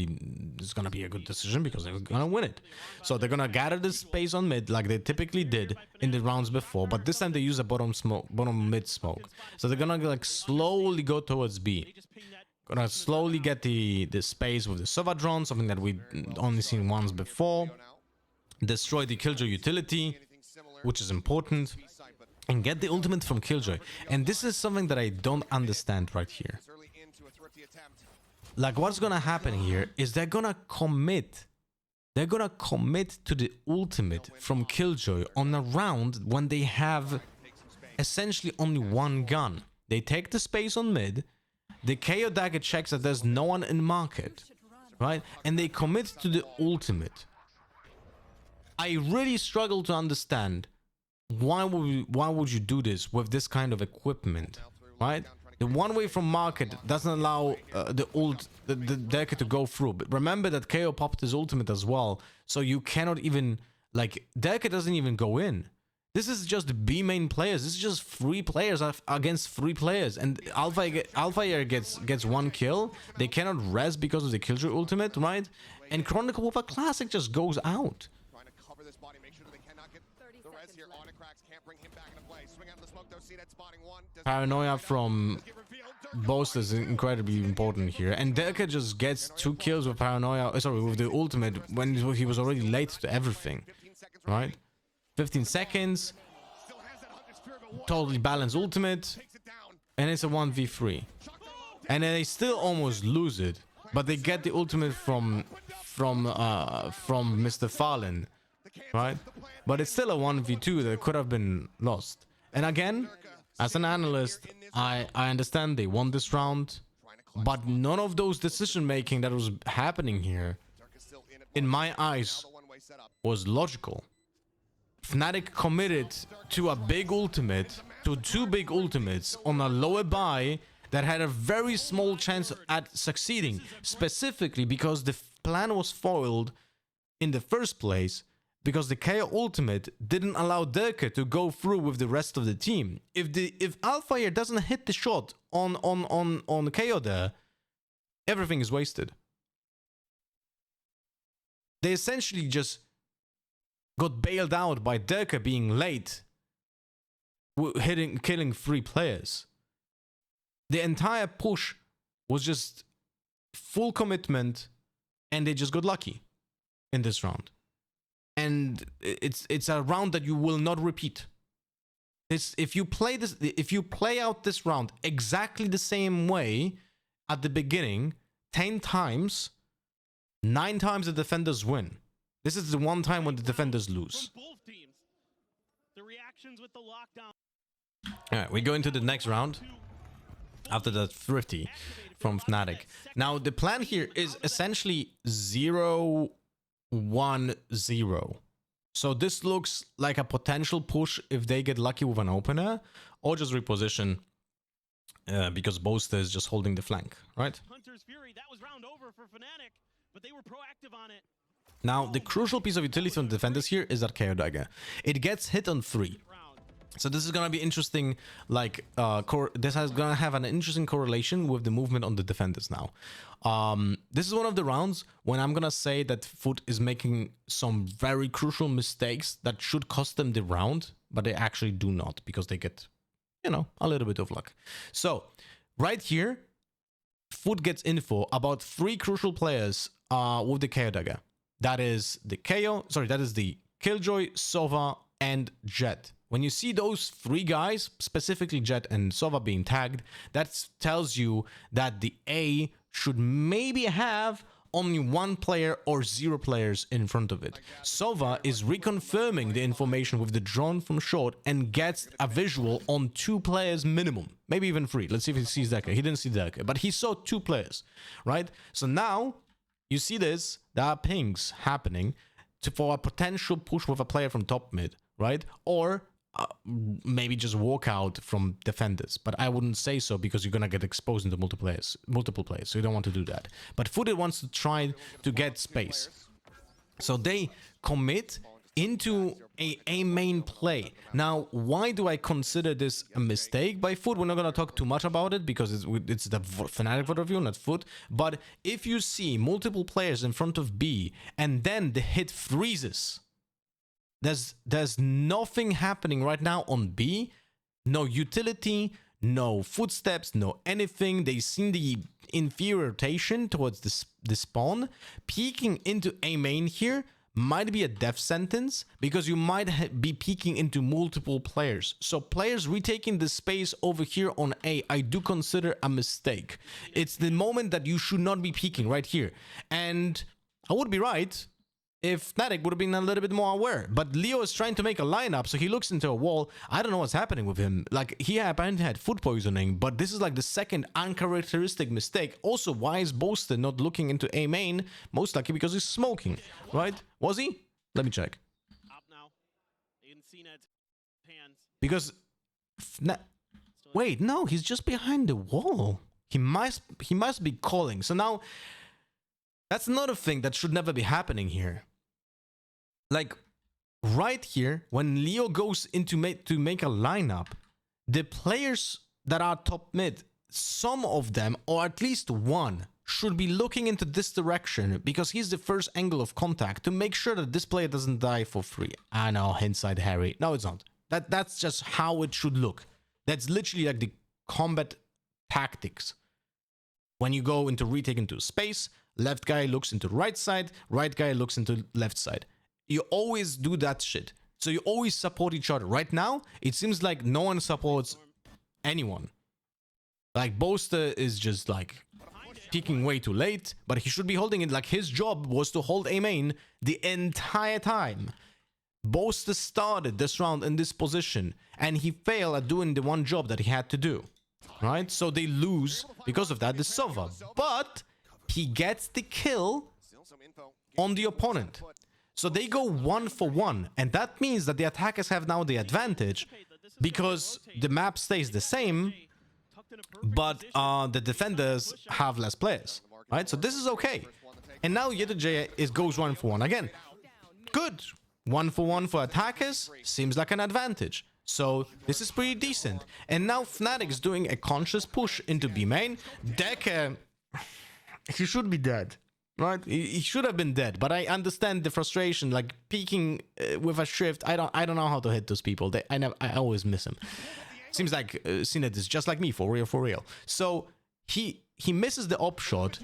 it's going to be a good decision because they're going to win it. So they're going to gather the space on mid like they typically did in the rounds before. But this time they use a bottom mid smoke. So they're going to, like, slowly go towards B. Gonna slowly get the space with the Sova drone, something that we only seen once before. Destroy the Killjoy utility, which is important, and get the ultimate from Killjoy. And this is something that I don't understand right here. Like, what's gonna happen here is they're gonna commit to the ultimate from Killjoy on a round when they have essentially only one gun. They take the space on mid. The KO dagger checks that there's no one in market, right? And they commit to the ultimate. I really struggle to understand why would you do this with this kind of equipment, right? The one way from market doesn't allow the dagger to go through. But remember that KO popped his ultimate as well, so you cannot even, like, dagger doesn't even go in. This is just B main players. This is just 3 players against 3 players, and Alpha Air gets 1 kill. They cannot rest because of the Killjoy ultimate, right? And Chronicle with a classic just goes out. Trying to cover this body, make sure that they cannot get the res here. Onyx can't bring him back into play. Swing out of the smoke, though. See that spotting one. Paranoia from Boast is incredibly important here, and Derka just gets 2 kills with Paranoia. Sorry, with the ultimate when he was already late to everything, right? 15 seconds, totally balanced ultimate, and it's a 1v3. And then they still almost lose it, but they get the ultimate from Mr. Fallen, right? But it's still a 1v2 that could have been lost. And again, as an analyst, I understand they won this round, but none of those decision making that was happening here, in my eyes, was logical. Fnatic committed to a big ultimate, to 2 big ultimates on a lower buy that had a very small chance at succeeding, specifically because the plan was foiled in the first place because the KO ultimate didn't allow Derka to go through with the rest of the team. If Alpha Air doesn't hit the shot on KO there, everything is wasted. They essentially just got bailed out by Derka being late, killing 3 players. The entire push was just full commitment, and they just got lucky in this round. And it's a round that you will not repeat. If you play out this round exactly the same way at the beginning, 10 times, 9 times the defenders win. This is the one time when the defenders lose. Alright, we go into the next round after that Thrifty from Fnatic. Now, the plan here is essentially 0-1-0. So this looks like a potential push if they get lucky with an opener, or just reposition because Boaster is just holding the flank, right? Hunter's Fury, that was round over for Fnatic, but they were proactive on it. Now, the crucial piece of utility on the defenders here is that KO dagger. It gets hit on 3. So this is gonna be interesting, like, this is gonna have an interesting correlation with the movement on the defenders now. This is one of the rounds when I'm gonna say that FUT is making some very crucial mistakes that should cost them the round, but they actually do not, because they get, you know, a little bit of luck. So, right here, FUT gets info about 3 crucial players with the KO dagger. That is the Killjoy, Sova, and Jet. When you see those 3 guys, specifically Jet and Sova being tagged, that tells you that the A should maybe have only 1 player or 0 players in front of it. Sova is reconfirming the information with the drone from short and gets a visual on 2 players minimum, maybe even 3. Let's see if he sees Deka. He didn't see Deka, but he saw 2 players, right? So now you see this, there are pings happening for a potential push with a player from top mid, right? Or maybe just walk out from defenders, but I wouldn't say so because you're gonna get exposed into multiple players, so you don't want to do that. But FUT wants to try to get space, so they commit into a main play. Now, why do I consider this a mistake by FUT? We're not going to talk too much about it because it's the Fnatic VoD review, not FUT. But if you see multiple players in front of B and then the hit freezes, there's nothing happening right now on B. No utility, no footsteps, no anything. They seen the inferior rotation towards the spawn. Peeking into A main here might be a death sentence because you might be peeking into multiple players. So players retaking the space over here on A, I do consider a mistake. It's the moment that you should not be peeking right here. And I would be right if Fnatic would have been a little bit more aware. But Leo is trying to make a lineup, so he looks into a wall. I don't know what's happening with him. Like, he apparently had food poisoning, but this is like the second uncharacteristic mistake. Also, why is Boaster not looking into A main? Most likely because he's smoking, right? Was he? Let me check. Up now. You can see Ned's hands. Because... Wait, no, he's just behind the wall. He must be calling. So now... That's another thing that should never be happening here. Like, right here, when Leo goes into to make a lineup, the players that are top mid, some of them, or at least one, should be looking into this direction because he's the first angle of contact to make sure that this player doesn't die for free. I know, inside Harry. No, it's not. That's just how it should look. That's literally like the combat tactics. When you go into retake into space, left guy looks into right side, right guy looks into left side. You always do that shit. So you always support each other. Right now, it seems like no one supports anyone. Like, Boaster is just like peeking way too late, but he should be holding it. Like, his job was to hold A main the entire time. Boaster started this round in this position, and he failed at doing the one job that he had to do. Right? So they lose because of that, the Sova. But he gets the kill on the opponent. So they go 1-for-1, and that means that the attackers have now the advantage because the map stays the same, but the defenders have less players, right? So this is okay. And now Yetujay goes 1-for-1 again. Good. 1-for-1 for attackers seems like an advantage. So this is pretty decent. And now Fnatic is doing a conscious push into B main. Decker, he should be dead. Right, he should have been dead, but I understand the frustration. Like, peeking with a shift, I don't know how to hit those people. I always miss him. Seems like Cinet is just like me, for real. So he misses the op shot,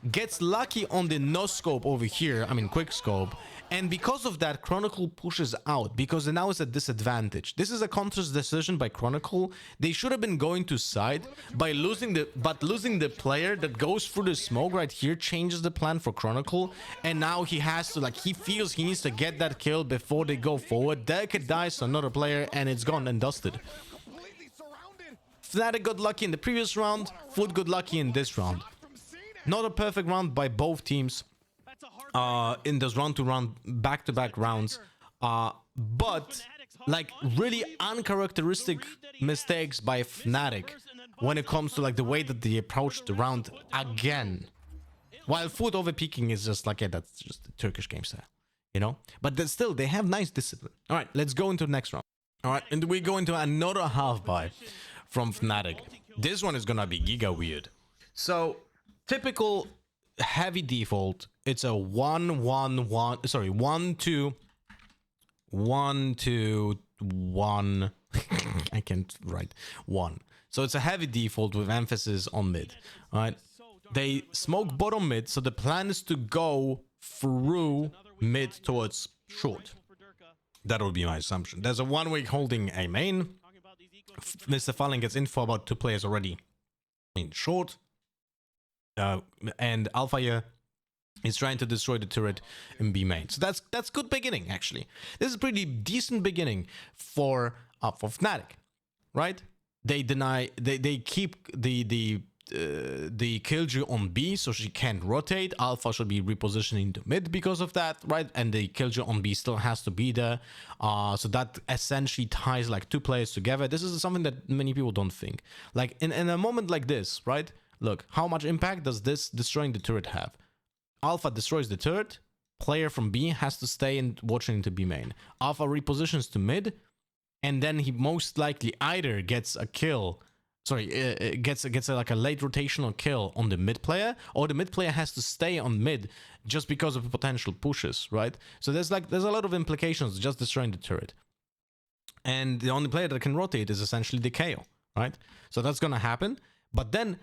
gets lucky on the no scope over here. I mean quick scope, and because of that, Chronicle pushes out because now it's a disadvantage. This is a conscious decision by Chronicle. They should have been going to side by losing the player that goes through the smoke right here changes the plan for Chronicle, and now he has to, like, he feels he needs to get that kill before they go forward. Delicate dies to another player, and it's gone and dusted. Fnatic got lucky in the previous round. FUT got lucky in this round. Not a perfect round by both teams in those round-to-round, back-to-back rounds. But, like, really uncharacteristic mistakes by Fnatic when it comes to, like, the way that they approached the round again. While FUT overpeaking is just like, yeah, that's just the Turkish game style, you know? But still, they have nice discipline. All right, let's go into the next round. All right, and we go into another half-buy from Fnatic. This one is gonna be giga weird. So, typical heavy default, it's a 1-1-1, sorry, 1-2, 1-2-1. I can't write 1. So it's a heavy default with emphasis on mid. All right, they smoke bottom mid, so the plan is to go through mid towards short. That would be my assumption. There's a one-way holding A main. Mr. Fallen gets in for about 2 players already in short. And Alpha here is trying to destroy the turret in B main. So that's good beginning, actually. This is a pretty decent beginning for Fnatic, right? They keep the Killjoy on B, so she can't rotate. Alpha should be repositioning to mid because of that, right? And the Killjoy on B still has to be there. So that essentially ties like 2 players together. This is something that many people don't think. Like in a moment like this, right? Look, how much impact does this destroying the turret have? Alpha destroys the turret, player from B has to stay and watching into B main. Alpha repositions to mid, and then he most likely either gets a kill, gets like a late rotational kill on the mid player, or the mid player has to stay on mid just because of potential pushes, right? So there's a lot of implications just destroying the turret. And the only player that can rotate is essentially the KO, right? So that's gonna happen. But then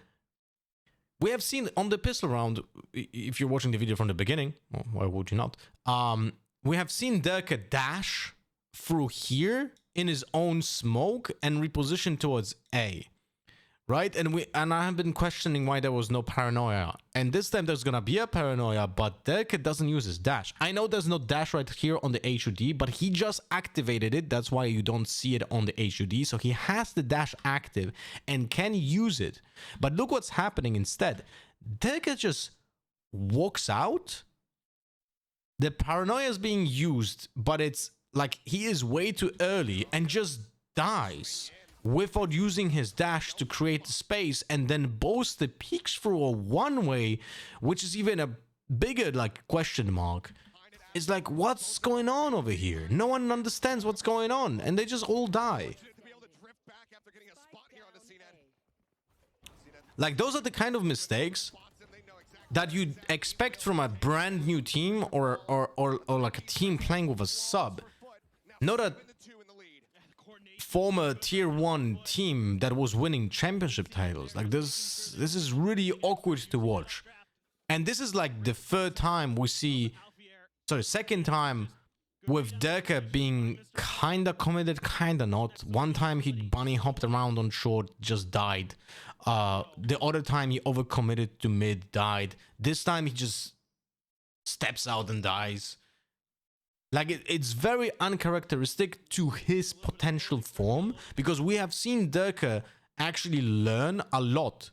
we have seen on the pistol round, if you're watching the video from the beginning, well, why would you not? We have seen Derke dash through here in his own smoke and reposition towards A, right? And I have been questioning why there was no paranoia. And this time there's gonna be a paranoia, but Derke doesn't use his dash. I know there's no dash right here on the HUD, but he just activated it. That's why you don't see it on the HUD. So he has the dash active and can use it. But look what's happening instead. Derke just walks out. The paranoia is being used, but it's like he is way too early and just dies without using his dash to create the space, and then Boaster peeks through a one-way, which is even a bigger like question mark. It's like, what's going on over here? No one understands what's going on, and they just all die. Like, those are the kind of mistakes that you'd expect from a brand new team or like a team playing with a sub. Not a former tier 1 team that was winning championship titles. Like, this is really awkward to watch. And this is like the second time with Derke being kinda committed, kinda not. One time he bunny hopped around on short, just died. The other time he overcommitted to mid, died. This time he just steps out and dies. Like, it's very uncharacteristic to his potential form, because we have seen Derke actually learn a lot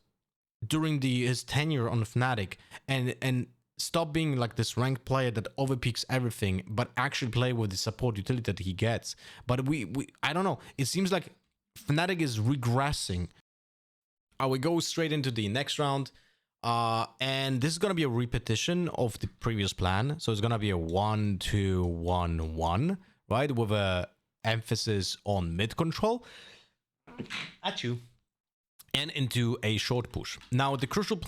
during his tenure on Fnatic and stop being like this ranked player that overpeaks everything, but actually play with the support utility that he gets. But I don't know. It seems like Fnatic is regressing. We go straight into the next round. And this is going to be a repetition of the previous plan. So it's going to be a 1-2-1-1, right? With a emphasis on mid control. At you. And into a short push. Now, the crucial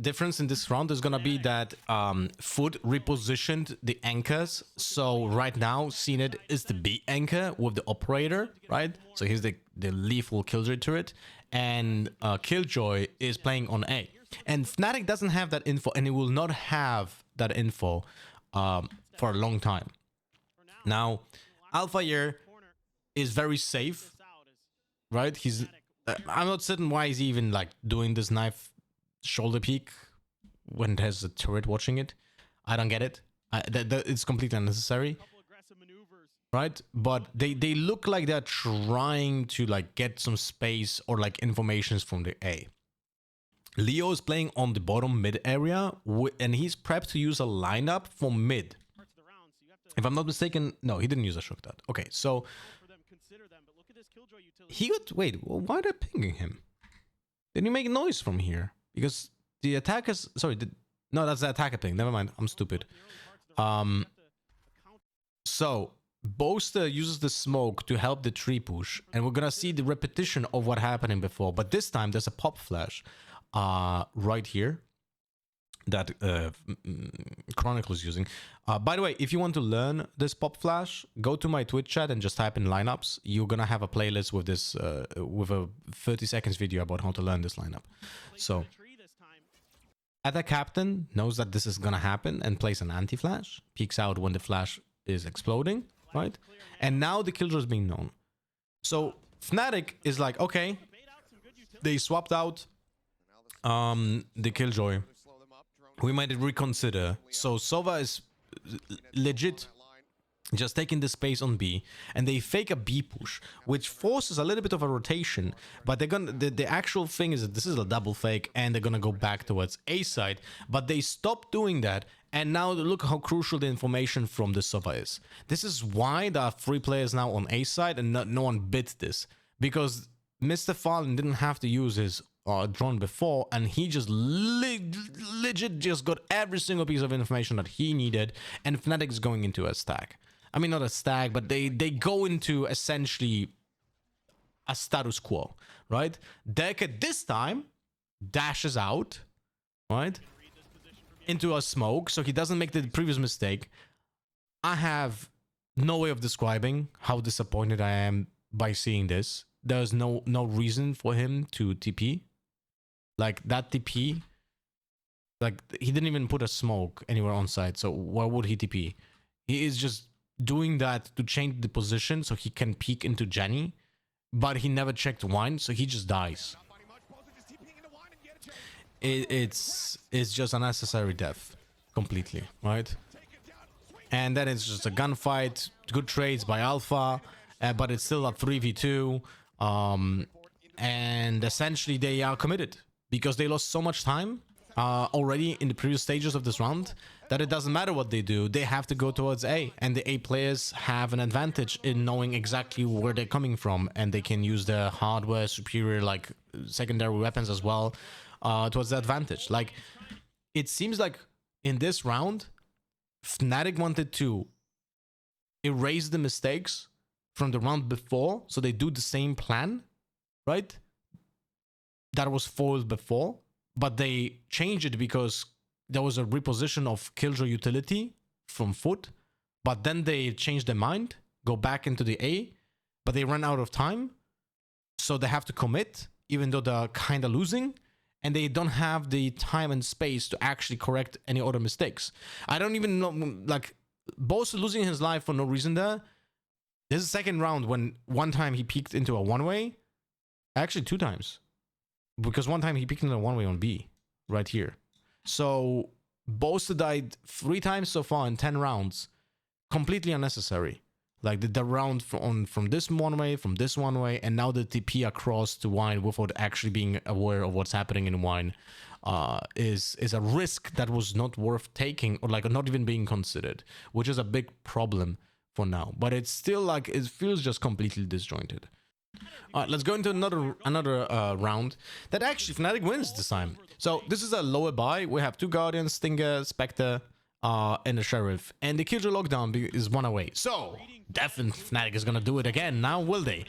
difference in this round is going to be that FUT repositioned the anchors. So right now, CNED is the B anchor with the operator, right? So he's the lethal Killjoy turret. And Killjoy is playing on A. And Fnatic doesn't have that info, and it will not have that info for a long time. Now, Alpha here is very safe, right? I'm not certain why he's even like doing this knife shoulder peek when there's a turret watching it. I don't get it. It's completely unnecessary, right? But they look like they're trying to like get some space or like informations from the A. Leo is playing on the bottom mid area, and he's prepped to use a lineup for mid. If I'm not mistaken, no, he didn't use a shock dart. Okay, so he got, wait, why are they pinging him? Didn't you make noise from here? Because the attackers, sorry, no, that's the attacker ping. Never mind, I'm stupid. So Boaster uses the smoke to help the tree push, and we're gonna see the repetition of what happened before. But this time there's a pop flash. Right here that Chronicle is using. By the way, if you want to learn this pop flash, go to my Twitch chat and just type in lineups. You're gonna have a playlist with this with a 30 seconds video about how to learn this lineup. So Attack Captain knows that this is gonna happen and plays an anti-flash, peeks out when the flash is exploding, right? And now the Killjoy is being known. So Fnatic is like, okay, they swapped out the Killjoy. We might reconsider. So Sova is legit just taking the space on B, and they fake a B push, which forces a little bit of a rotation. But they're gonna the actual thing is that this is a double fake, and they're gonna go back towards A side. But they stopped doing that, and now look how crucial the information from the Sova is. This is why there are 3 players now on A side, and no one bid this, because Mr. Fallen didn't have to use his drone before, and he just legit just got every single piece of information that he needed, and Fnatic is going into a stack. I mean, not a stack, but they go into essentially a status quo, right? Deck this time dashes out, right, into a smoke, so he doesn't make the previous mistake. I have no way of describing how disappointed I am by seeing this. There's no reason for him to TP. Like, that TP, like, he didn't even put a smoke anywhere on site, so why would he TP? He is just doing that to change the position so he can peek into Jenny, but he never checked wine, so he just dies. It's just unnecessary death completely, right? And then it's just a gunfight, good trades by Alpha, but it's still a 3v2, and essentially they are committed because they lost so much time already in the previous stages of this round that it doesn't matter what they do, they have to go towards A, and the A players have an advantage in knowing exactly where they're coming from, and they can use their hardware, superior like secondary weapons as well towards the advantage. Like, it seems like in this round Fnatic wanted to erase the mistakes from the round before, so they do the same plan, right, that was foiled before, but they changed it because there was a reposition of Killjoy utility from FUT, but then they changed their mind, go back into the A, but they run out of time, so they have to commit even though they're kind of losing, and they don't have the time and space to actually correct any other mistakes. I don't even know, like, Bo's losing his life for no reason there. There's a second round when one time he peeked into a one-way, actually 2 times, because one time he peeked into a one-way on B right here. So Bosta died 3 times so far in 10 rounds, completely unnecessary. Like the round from this one way, from this one way, and now the TP across to Wine without actually being aware of what's happening in Wine is a risk that was not worth taking, or like not even being considered, which is a big problem for now. But it's still like, it feels just completely disjointed. All right, let's go into another round that actually Fnatic wins this time. So this is a lower buy. We have 2 Guardians, Stinger, Spectre, and the Sheriff, and the Killjoy lockdown is 1 away. So definitely Fnatic is gonna do it again. Now will they?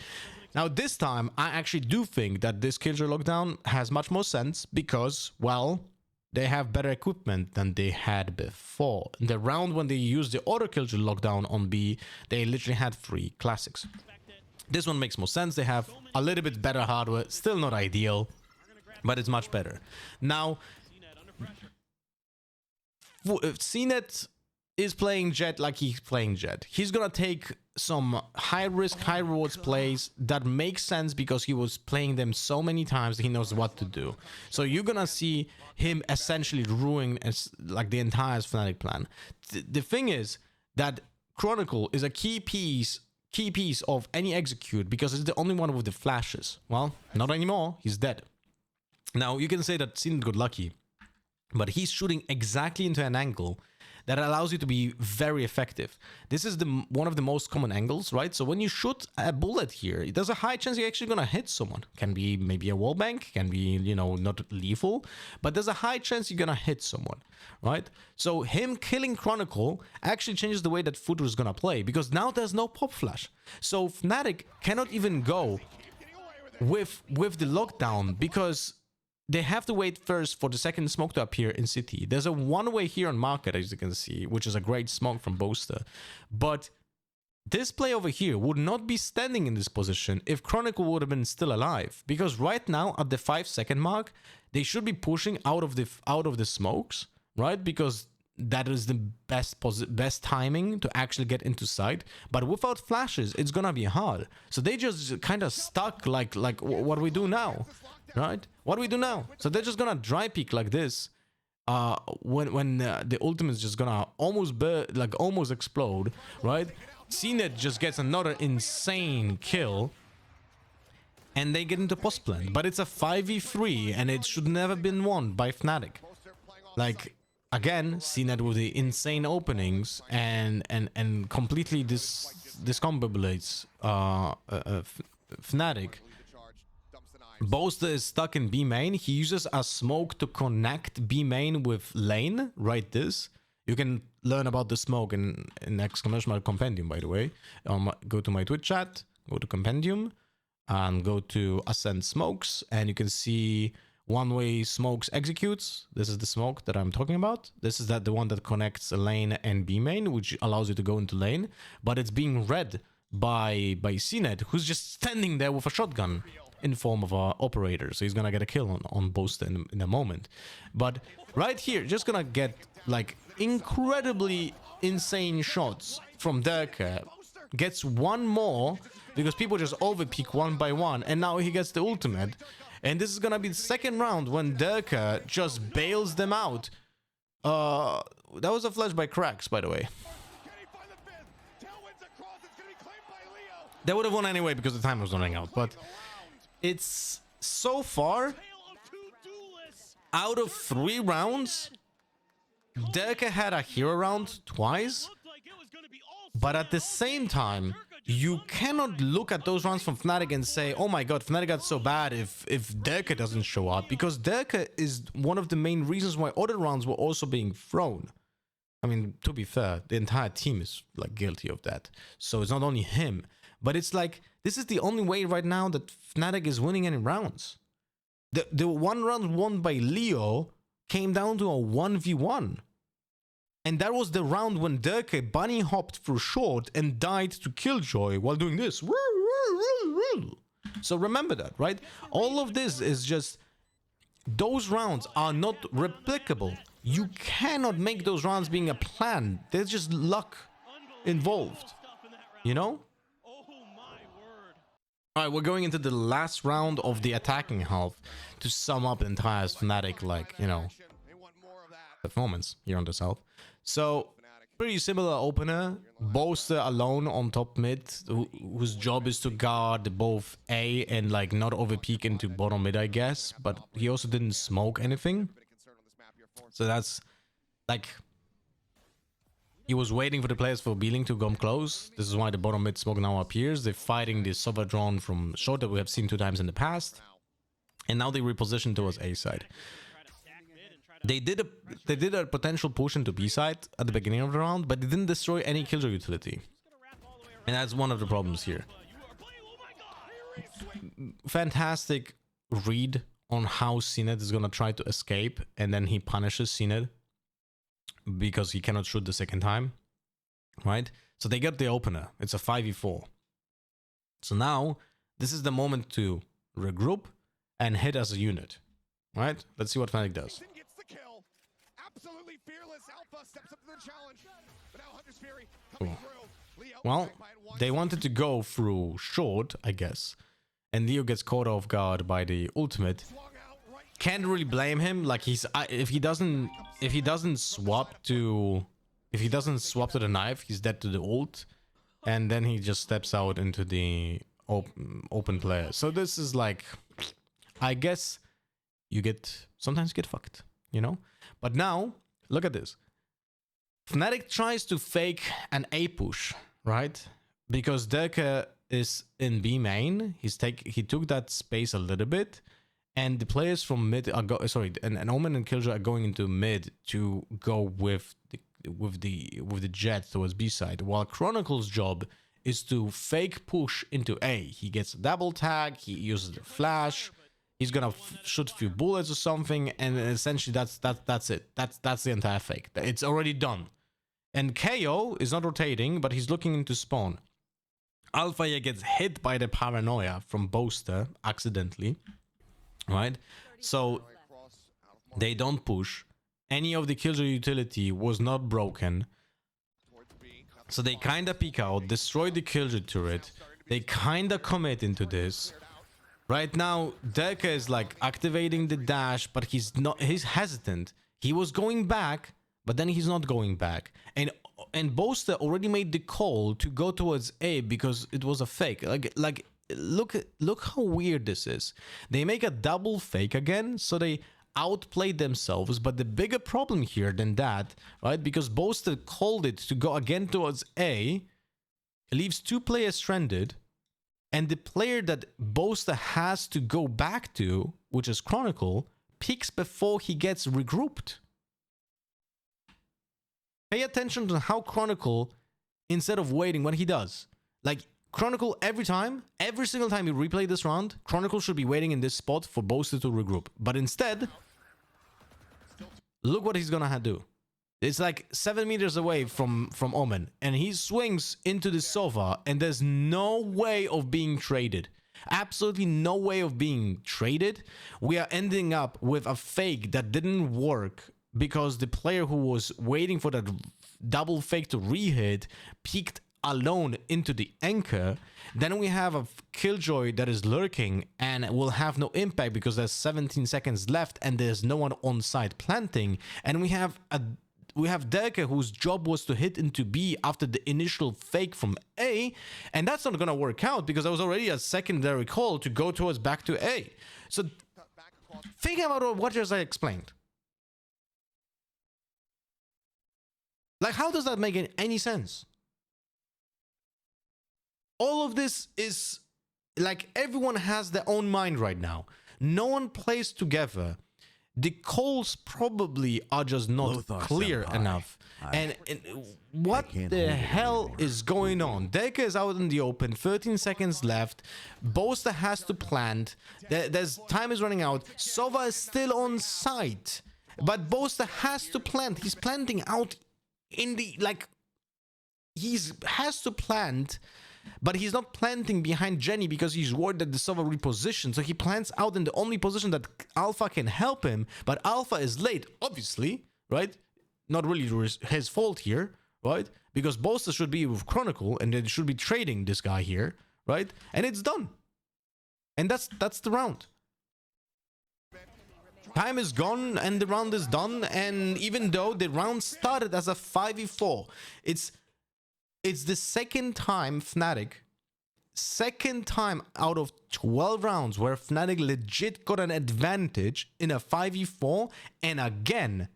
Now this time I actually do think that this Killjoy lockdown has much more sense because, well, they have better equipment than they had before. In the round when they used the other Killjoy lockdown on B, they literally had 3 classics. This one makes more sense. They have a little bit better hardware, still not ideal, but it's much better. Now CNET is playing Jet like he's playing Jet. He's gonna take some high risk, high rewards plays that make sense because he was playing them so many times that he knows what to do. So you're gonna see him essentially ruin like the entire Fnatic plan. The thing is that Chronicle is a key piece of any execute because it's the only one with the flashes. Well, not anymore. He's dead. Now you can say that CNET got lucky, but he's shooting exactly into an angle that allows you to be very effective. This is one of the most common angles, right? So when you shoot a bullet here, there's a high chance you're actually gonna hit someone. Can be maybe a wallbang, can be, you know, not lethal, but there's a high chance you're gonna hit someone, right? So him killing Chronicle actually changes the way that FUT is gonna play, because now there's no pop flash. So Fnatic cannot even go with the lockdown because they have to wait first for the second smoke to appear in City. There's a one-way here on Market, as you can see, which is a great smoke from Boaster. But this play over here would not be standing in this position if Chronicle would have been still alive. Because right now, at the 5-second mark, they should be pushing out of the smokes, right? Because that is the best timing to actually get into sight. But without flashes, it's gonna be hard. So they just kind of stuck like what we do now. Right? What do we do now? So they're just gonna dry peek like this. When the ultimate is just gonna almost explode, right? CNET just gets another insane kill, and they get into post plant. But it's a 5v3, and it should never been won by Fnatic. Like again, CNET with the insane openings and completely discombobulates Fnatic. Boaster is stuck in B main. He uses a smoke to connect B main with lane. Right, this. You can learn about the smoke in exclamation mark compendium, by the way. Go to my Twitch chat, go to compendium, and go to Ascent smokes, and you can see one-way smokes executes. This is the smoke that I'm talking about. This is the one that connects lane and B main, which allows you to go into lane, but it's being read by CNET, who's just standing there with a shotgun in form of an operator. So he's gonna get a kill on Boaster in a moment. But right here, just gonna get like incredibly insane shots from Derke. Gets one more because people just overpeak one by one, and now he gets the ultimate. And this is gonna be the second round when Derke just bails them out. That was a flash by Cracks, by the way. They would have won anyway because the time was running out, but it's so far out of 3 rounds, Derke had a hero round twice, but at the same time, you cannot look at those rounds from Fnatic and say, oh my god, Fnatic got so bad if Derke doesn't show up, because Derke is one of the main reasons why other rounds were also being thrown. I mean, to be fair, the entire team is like guilty of that. So it's not only him, but it's like, this is the only way right now that Fnatic is winning any rounds. The one round won by Leo came down to a 1v1. And that was the round when Derke bunny hopped through short and died to Killjoy while doing this. So remember that, right? All of this is just, those rounds are not replicable. You cannot make those rounds being a plan. There's just luck involved, you know? All right, we're going into the last round of the attacking half to sum up the entire Fnatic, like, you know, performance here on the South. So, pretty similar opener. Boaster alone on top mid, whose job is to guard both A and like not overpeak into bottom mid, I guess. But he also didn't smoke anything. So that's like, he was waiting for the players for B-Link to come close. This is why the bottom mid smoke now appears. They're fighting the Sova drone from short that we have seen 2 times in the past. And now they reposition towards A side. They did a potential push into B side at the beginning of the round, but they didn't destroy any killjoy utility. And that's one of the problems here. Fantastic read on how CNET is gonna try to escape, and then he punishes CNET because he cannot shoot the second time, right? So they get the opener. It's a 5v4. So now this is the moment to regroup and hit as a unit, right? Let's see what Fnatic does. Absolutely fearless. Alpha steps up to the challenge. But now Hunter's Fury coming through. Well, they wanted to go through short, I guess, and Leo gets caught off guard by the ultimate. Can't really blame him. Like, he's if he doesn't swap to the knife, he's dead to the ult, and then he just steps out into the open player. So this is like, I guess sometimes you get fucked, you know. But now, look at this. Fnatic tries to fake an A push, right? Because Derke is in B main. He took that space a little bit, and the players from mid are and Omen and Killjoy are going into mid to go with the jet towards B side. While Chronicle's job is to fake push into A. He gets a double tag. He uses the flash. He's gonna shoot a few bullets or something, and essentially that's it. That's the entire fake. It's already done. And KO is not rotating, but he's looking into spawn. Alpha gets hit by the paranoia from Boaster accidentally, right? So they don't push. Any of the killjoy utility was not broken. So they kinda peek out, destroy the killjoy turret. They kinda commit into this. Right now, Derke is like activating the dash, but he's hesitant. He was going back, but then he's not going back. And Boaster already made the call to go towards A because it was a fake. Like look how weird this is. They make a double fake again, so they outplayed themselves. But the bigger problem here than that, right? Because Boaster called it to go again towards A, leaves 2 players stranded. And the player that Boaster has to go back to, which is Chronicle, peaks before he gets regrouped. Pay attention to how Chronicle, instead of waiting, what he does. Like, Chronicle, every single time you replay this round, Chronicle should be waiting in this spot for Boaster to regroup. But instead, look what he's gonna do. It's like 7 meters away from Omen, and he swings into the Sova, and there's no way of being traded. Absolutely no way of being traded. We are ending up with a fake that didn't work because the player who was waiting for that double fake to re-hit peeked alone into the anchor. Then we have a Killjoy that is lurking and will have no impact because there's 17 seconds left and there's no one on site planting. And we have Derke, whose job was to hit into B after the initial fake from A, and that's not gonna work out because there was already a secondary call to go towards back to A. So think about what just I explained. Like, how does that make any sense? All of this is like everyone has their own mind right now. No one plays together. The calls probably are just not clear enough. And what the hell is going on? Derke is out in the open, 13 seconds left. Boaster has to plant. There's time is running out. Sova is still on site, but Boaster has to plant. He's planting out in the, like, has to plant, but he's not planting behind Jenny because he's worried that the Sova reposition. So he plants out in the only position that Alpha can help him, but Alpha is late, obviously, right? Not really his fault here, right? Because Boaster should be with Chronicle and they should be trading this guy here, right? And it's done. And that's the round. Time is gone and the round is done. And even though the round started as a 5v4, it's the second time out of 12 rounds where Fnatic legit got an advantage in a 5v4 and again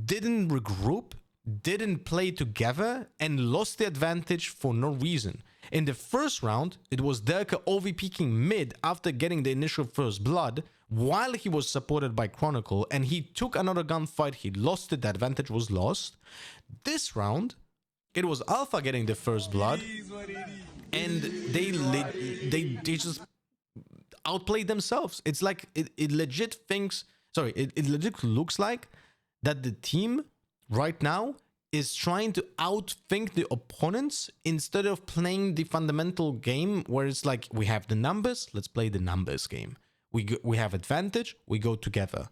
didn't regroup, didn't play together, and lost the advantage for no reason. In the first round, it was Derke OV-peaking mid after getting the initial first blood while he was supported by Chronicle, and he took another gunfight, he lost it, the advantage was lost. This round, it was Alpha getting the first blood, and they just outplayed themselves. It's like it legit looks like that the team right now is trying to outthink the opponents instead of playing the fundamental game where it's like, we have the numbers, let's play the numbers game. We have advantage, we go together.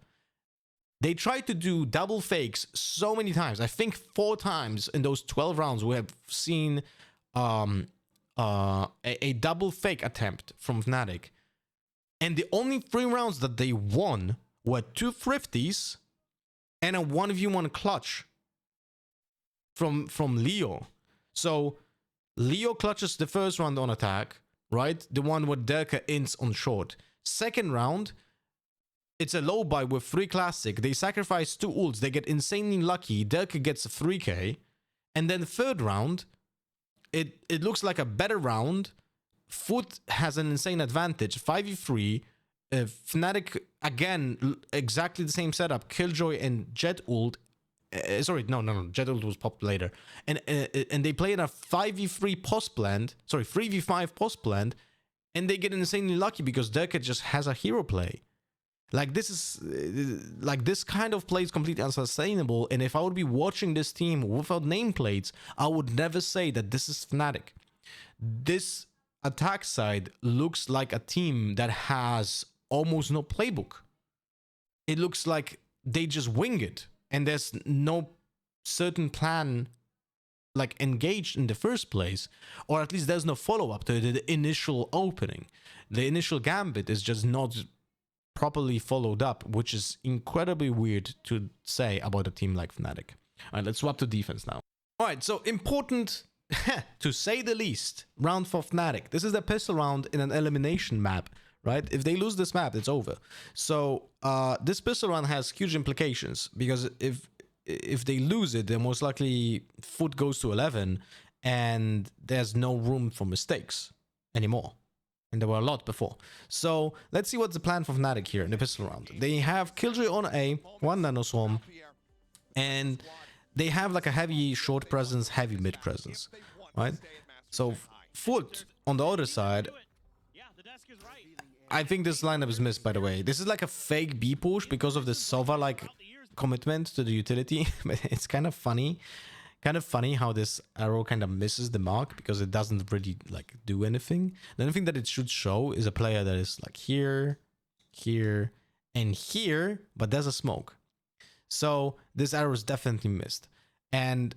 They tried to do double fakes so many times. I think 4 times in those 12 rounds we have seen a double fake attempt from Fnatic. And the only 3 rounds that they won were 2 Thrifties and a 1v1 clutch from Leo. So Leo clutches the first round on attack, right? The one where Derke ints on short. Second round, it's a low buy with 3 classic. They sacrifice 2 ults. They get insanely lucky. Derke gets a 3k. And then third round, it looks like a better round. FUT has an insane advantage. 5v3. Fnatic, again, exactly the same setup. Killjoy and Jet ult. Sorry, no. Jet ult was popped later. And they play in a 5v3 post plant. Sorry, 3v5 post plant. And they get insanely lucky because Derke just has a hero play. Like, this kind of play is completely unsustainable. And if I would be watching this team without nameplates, I would never say that this is Fnatic. This attack side looks like a team that has almost no playbook. It looks like they just wing it. And there's no certain plan like engaged in the first place, or at least there's no follow-up to the initial opening. The initial gambit is just not properly followed up, which is incredibly weird to say about a team like Fnatic. All right, let's swap to defense now. All right, so important, to say the least, round for Fnatic. This is the pistol round in an elimination map, right? If they lose this map, it's over. So this pistol round has huge implications, because if they lose it, then most likely FUT goes to 11 and there's no room for mistakes anymore. And there were a lot before. So let's see what's the plan for Fnatic here in the pistol round. They have Killjoy on A, one Nano Swarm, and they have like a heavy short presence, heavy mid presence, right? So FUT on the other side, Yeah, the desk is right. I think this lineup is missed, by the way. This is like a fake B push because of the Sova like commitment to the utility. But it's kind of funny. Kind of funny how this arrow kind of misses the mark because it doesn't really like do anything. The only thing that it should show is a player that is like here, here, and here, but there's a smoke. So this arrow is definitely missed. And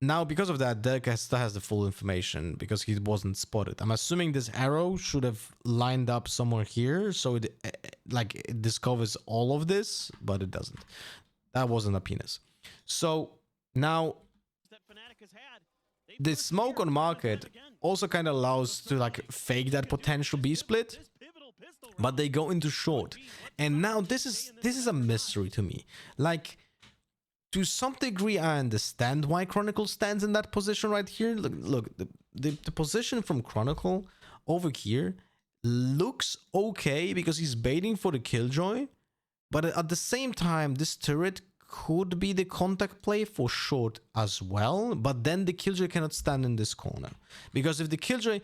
now because of that, Derek still has the full information because he wasn't spotted. I'm assuming this arrow should have lined up somewhere here, so it like it discovers all of this, but it doesn't. That wasn't a penis. So now That Fnatic has had. They the forced smoke here on market again. also kind of allows to like fake that potential B split, This pivotal pistol but round. they go into short. And now this is a mystery to me. Like, to some degree, I understand why Chronicle stands in that position right here. Look, the position from Chronicle over here looks okay because he's baiting for the Killjoy, but at the same time, this turret could be the contact play for short as well. But then the Killjoy cannot stand in this corner because if the Killjoy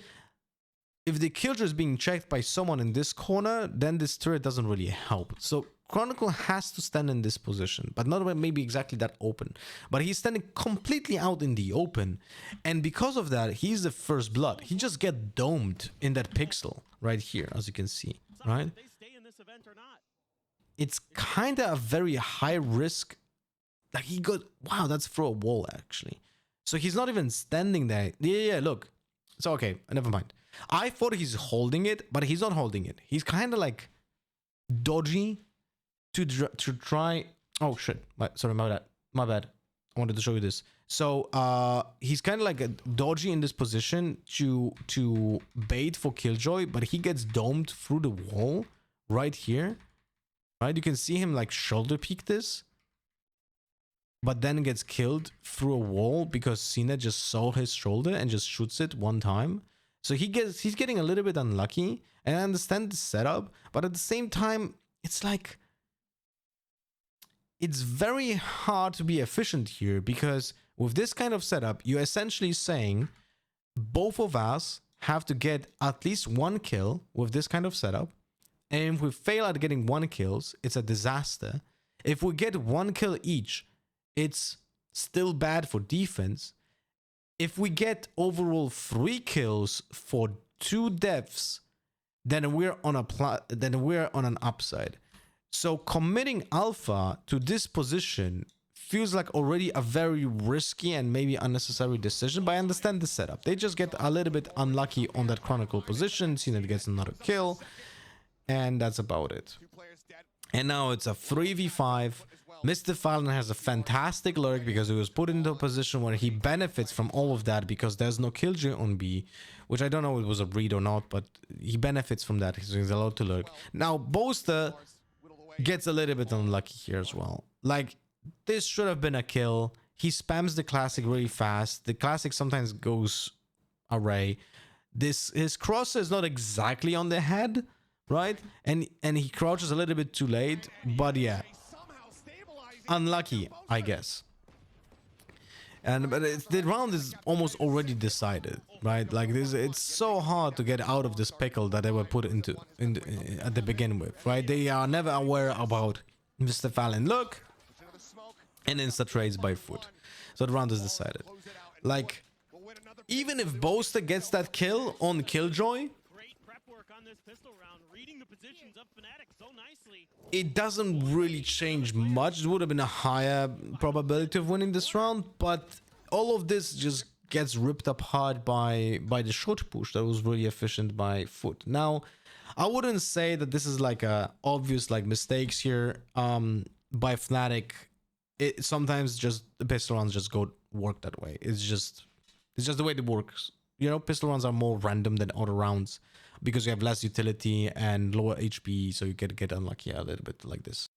is being checked by someone in this corner, then this turret doesn't really help. So Chronicle has to stand in this position, but not maybe exactly that open. But he's standing completely out in the open. And because of that, he's the first blood. He just get domed in that pixel right here, as you can see, right? If they stay in this event or not. It's kind of a very high risk. Like he got, wow, that's through a wall actually. So he's not even standing there. Yeah, look. So, okay, never mind. I thought he's holding it, but he's not holding it. He's kind of like dodgy to try. Oh shit! Sorry, my bad. I wanted to show you this. So he's kind of like dodgy in this position to bait for Killjoy, but he gets domed through the wall right here. Right, you can see him like shoulder peek this, but then gets killed through a wall because Cena just saw his shoulder and just shoots it one time. So he's getting a little bit unlucky, and I understand the setup, but at the same time, it's like it's very hard to be efficient here because with this kind of setup, you're essentially saying both of us have to get at least one kill with this kind of setup, and if we fail at getting one kills, it's a disaster. If we get one kill each, it's still bad for defense. If we get overall 3 kills for 2 deaths, then we're on an upside. So committing alpha to this position feels like already a very risky and maybe unnecessary decision, but I understand the setup. They just get a little bit unlucky on that Chronicle position, Cena gets another kill, and that's about it. And now it's a 3v5. Mr. Fallon has a fantastic lurk because he was put into a position where he benefits from all of that because there's no Killjoy on B, which I don't know if it was a read or not, but he benefits from that. He's allowed to lurk. Now, Boaster gets a little bit unlucky here as well. Like, this should have been a kill. He spams the classic really fast. The classic sometimes goes array. His cross is not exactly on the head, right? And he crouches a little bit too late, but yeah. Unlucky, I guess. But the round is almost already decided, right? Like this, it's so hard to get out of this pickle that they were put into at the begin with, right? They are never aware about Mr. Fallon look and insta trades by FUT. So the round is decided. Like, even if Boaster gets that kill on Killjoy, Great prep work on this pistol round, reading the positions of Fnatic so nicely. it doesn't really change much. It would have been a higher probability of winning this round, but all of this just gets ripped apart by the short push that was really efficient by FUT. Now, I wouldn't say that this is like a obvious like mistakes here by Fnatic. It sometimes just the pistol rounds just work that way. It's just the way it works. You know, pistol rounds are more random than other rounds because you have less utility and lower HP, so you get unlucky a little bit like this.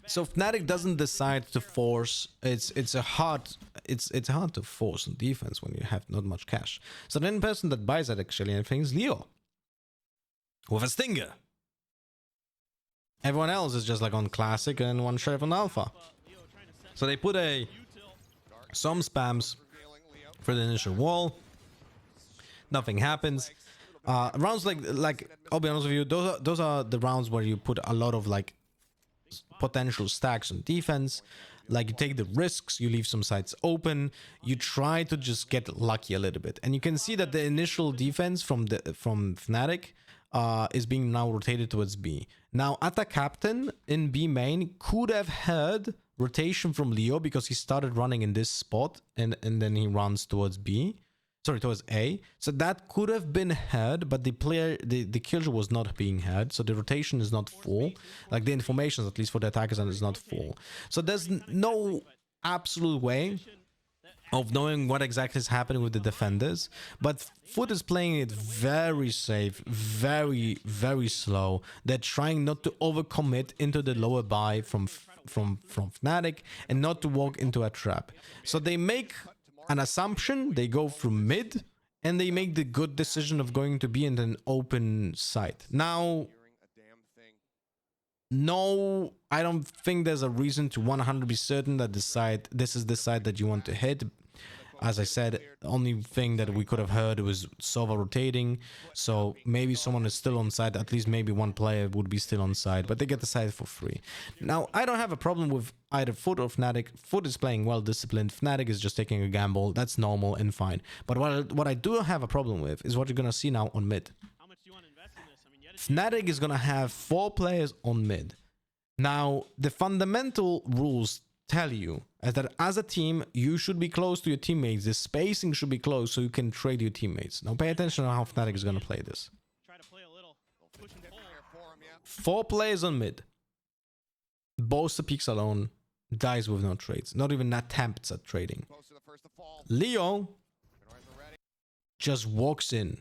So Fnatic doesn't decide to force. It's hard to force on defense when you have not much cash. So the only person that buys that actually, I think, is Leo. with a stinger. Everyone else is just like on classic and one sheriff on alpha. So they put some spams for the initial wall. Nothing happens. Rounds like I'll be honest with you, those are the rounds where you put a lot of like potential stacks on defense. Like you take the risks, you leave some sides open, you try to just get lucky a little bit. And you can see that the initial defense from Fnatic is being now rotated towards B. Now Atta Captain in B main could have had rotation from Leo because he started running in this spot and then he runs towards B. Sorry, towards A. So that could have been had, but the killjoy was not being had. So the rotation is not full. Like the information, at least for the attackers, is not full. So there's no absolute way of knowing what exactly is happening with the defenders. But FUT is playing it very safe, very, very slow. They're trying not to overcommit into the lower buy from Fnatic and not to walk into a trap. So they make an assumption, they go through mid, and they make the good decision of going to be in an open site. Now, no, I don't think there's a reason to 100% be certain that this is the side that you want to hit. As I said, the only thing that we could have heard was Sova rotating, so maybe someone is still on side, at least maybe one player would be still on side, but they get the side for free. Now, I don't have a problem with either FUT or Fnatic. FUT is playing well disciplined, Fnatic is just taking a gamble, that's normal and fine. But what I do have a problem with is what you're gonna see now on mid. How much do you want to invest in this? I mean, Fnatic is gonna have 4 players on mid. Now, the fundamental rules tell you is that as a team, you should be close to your teammates. The spacing should be close so you can trade your teammates. Now, pay attention to how Fnatic is going to play this. try to play a little push and pull. 4 players on mid. Boaster peaks alone. Dies with no trades. Not even attempts at trading. Leo just walks in.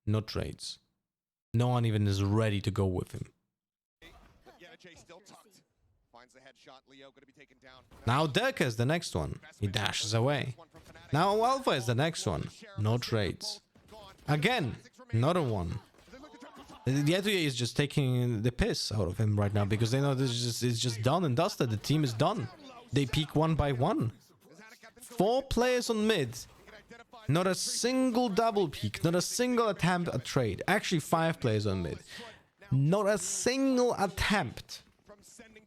No trades. No one even is ready to go with him. Now Derka is the next one. He dashes away. Now Alpha is the next one. No trades. Again, another one. The Etui is just taking the piss out of him right now because they know this is just done and dusted. The team is done. They peak one by one. 4 players on mid. Not a single double peak. Not a single attempt at trade. Actually, 5 players on mid. Not a single attempt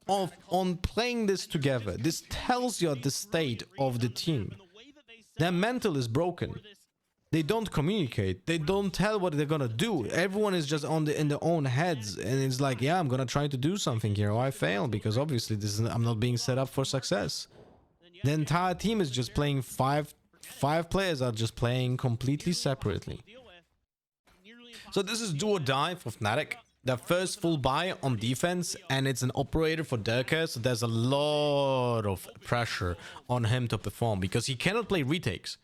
on playing this together. This tells you the state of the team. Their mental is broken. They don't communicate. They don't tell what they're gonna do. Everyone is just in their own heads, and it's like, yeah, I'm gonna try to do something here, or I fail because obviously I'm not being set up for success. The entire team is just playing five players are just playing completely separately. So this is do or die for Fnatic. The first full buy on defense, and it's an operator for Derka, so there's a lot of pressure on him to perform because he cannot play retakes,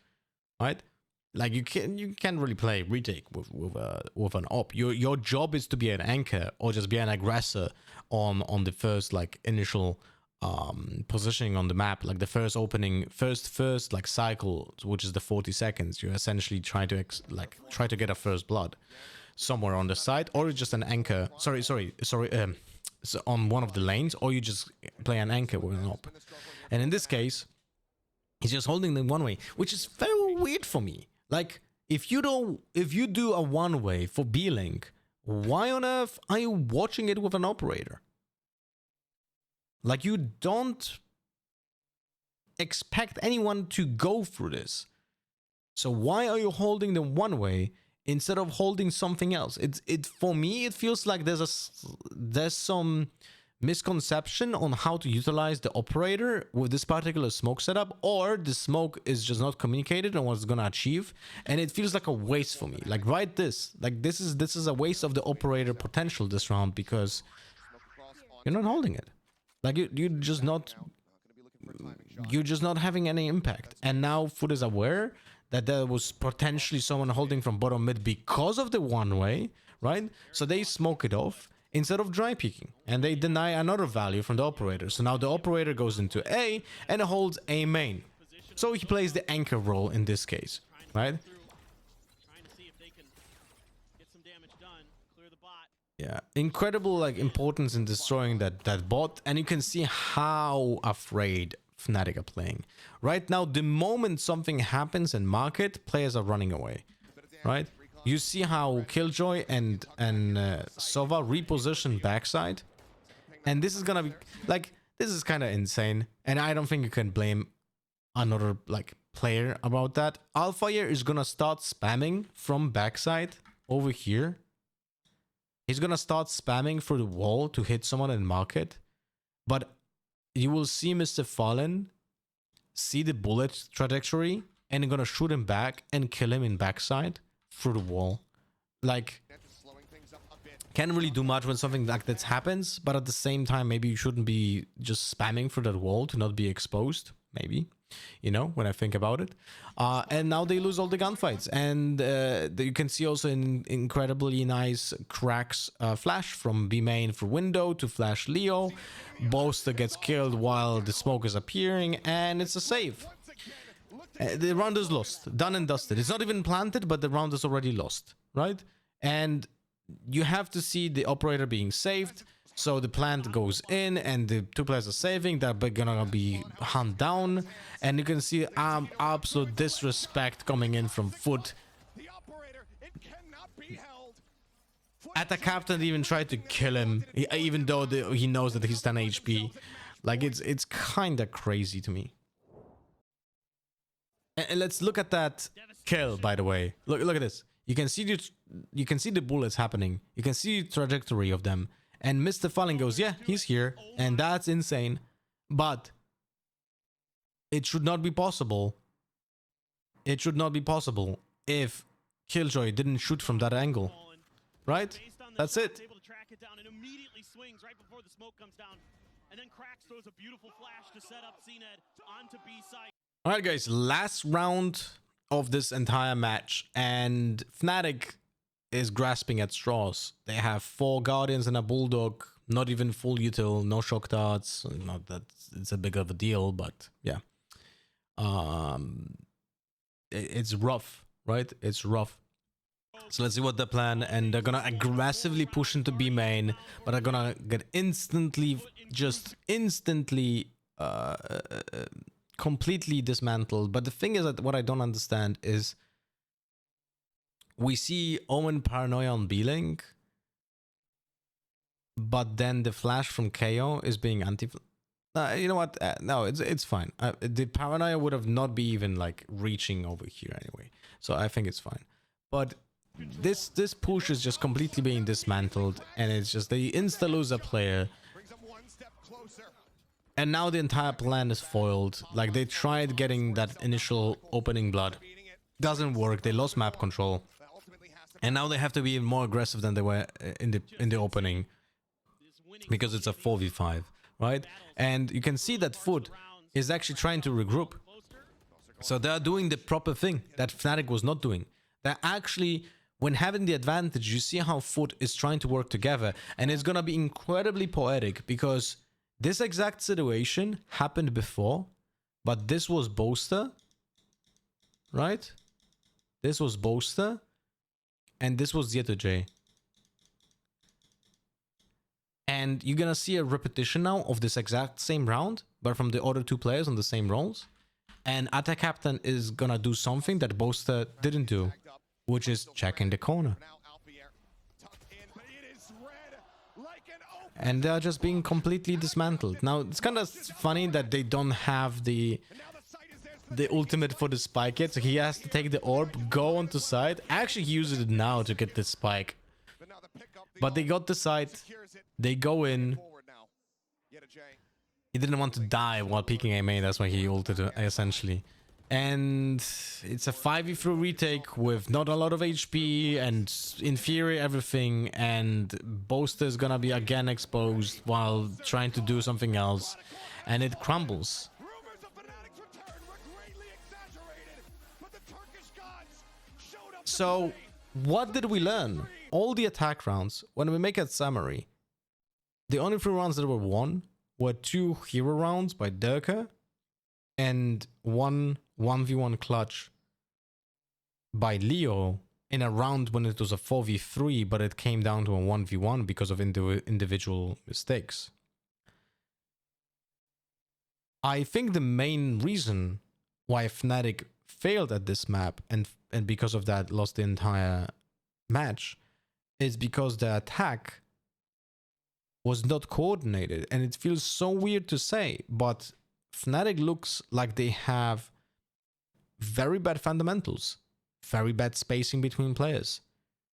right? Like you can't really play retake with an op. Your job is to be an anchor or just be an aggressor on the first like initial positioning on the map, like the first opening, first like cycle, which is the 40 seconds. You're essentially trying to try to get a first blood somewhere on the side, or just an anchor. Sorry. So on one of the lanes, or you just play an anchor with an op. And in this case, he's just holding them one way, which is very weird for me. Like, if you do a one way for B-Link, why on earth are you watching it with an operator? Like, you don't expect anyone to go through this. So why are you holding them one way instead of holding something else? For me, it feels like there's some misconception on how to utilize the operator with this particular smoke setup, or the smoke is just not communicated on what it's gonna achieve, and it feels like a waste for me. Like, this is a waste of the operator potential this round because you're not holding it. Like you're just not having any impact. And now FUT is aware that there was potentially someone holding from bottom mid because of the one way, right? So they smoke it off instead of dry peeking, and they deny another value from the operator. So now the operator goes into A and holds A main. So he plays the anchor role in this case, right? Trying to see if they can get some damage done, clear the bot. Yeah, incredible like importance in destroying that bot, and you can see how afraid Fnatic are playing right now. The moment something happens in market, players are running away, right? You see how Killjoy and Sova reposition backside, and this is gonna be like, this is kind of insane, and I don't think you can blame another like player about that. Alfire is gonna start spamming from backside over here. He's gonna start spamming through the wall to hit someone in market, but you will see Mr. Fallen see the bullet trajectory and you're gonna shoot him back and kill him in backside through the wall. Like, can't really do much when something like that happens, but at the same time, maybe you shouldn't be just spamming through that wall to not be exposed. Maybe, you know, when I think about it. And now they lose all the gunfights, and you can see also in incredibly nice cracks flash from B main for window to flash Leo. Boaster gets killed while the smoke is appearing, and it's a save. The round is lost, done and dusted. It's not even planted, but the round is already lost, right? And you have to see the operator being saved. So the plant goes in and the two players are saving. They're gonna be hunt down. And you can see absolute disrespect coming in from FUT. Atta Captain even tried to kill him, even though he knows that he's 10 HP. Like, it's kind of crazy to me. And let's look at that kill, by the way. Look at this. You can see the bullets happening. You can see the trajectory of them. And Mr. Fallen goes, yeah, he's here. And that's insane. But it should not be possible. It should not be possible if Killjoy didn't shoot from that angle. Right? That's it. Alright guys, last round of this entire match. And Fnatic is grasping at straws. They have 4 Guardians and a Bulldog, not even full util, no shock darts. Not that it's a big of a deal, but yeah. It's rough, right? It's rough. So let's see what they plan, and they're gonna aggressively push into B main, but they're gonna get instantly completely dismantled. But the thing is that what I don't understand is, we see Omen Paranoia on B-Link, but then the flash from KO is being anti... you know what? No, it's fine. The Paranoia would have not be even like reaching over here anyway. So I think it's fine. But this push is just completely being dismantled, and it's just they insta-lose a player. And now the entire plan is foiled. Like, they tried getting that initial opening blood. Doesn't work. They lost map control. And now they have to be more aggressive than they were in the opening, because it's a 4v5, right? And you can see that FUT is actually trying to regroup. So they're doing the proper thing that Fnatic was not doing. They're actually, when having the advantage, you see how FUT is trying to work together, and it's gonna be incredibly poetic, because this exact situation happened before, but this was Boaster, right? This was Boaster. And this was Zieto J. And you're gonna see a repetition now of this exact same round, but from the other 2 players on the same roles. And Atta Captain is gonna do something that Boaster didn't do, which is check in the corner. And they're just being completely dismantled. Now, it's kind of funny that they don't have the ultimate for the spike yet, so he has to take the orb, go onto side. Actually, he uses it now to get the spike, but they got the site, they go in. He didn't want to die while peeking a main, that's why he ulted essentially. And it's a 5v3 retake with not a lot of HP and inferior everything, and Boaster is gonna be again exposed while trying to do something else, and it crumbles. So, what did we learn? All the attack rounds, when we make a summary, the only 3 rounds that were won were 2 hero rounds by Durka and 1 1v1 clutch by Leo in a round when it was a 4v3, but it came down to a 1v1 because of individual mistakes. I think the main reason why Fnatic failed at this map and because of that lost the entire match is because the attack was not coordinated. And it feels so weird to say, but Fnatic looks like they have very bad fundamentals, very bad spacing between players,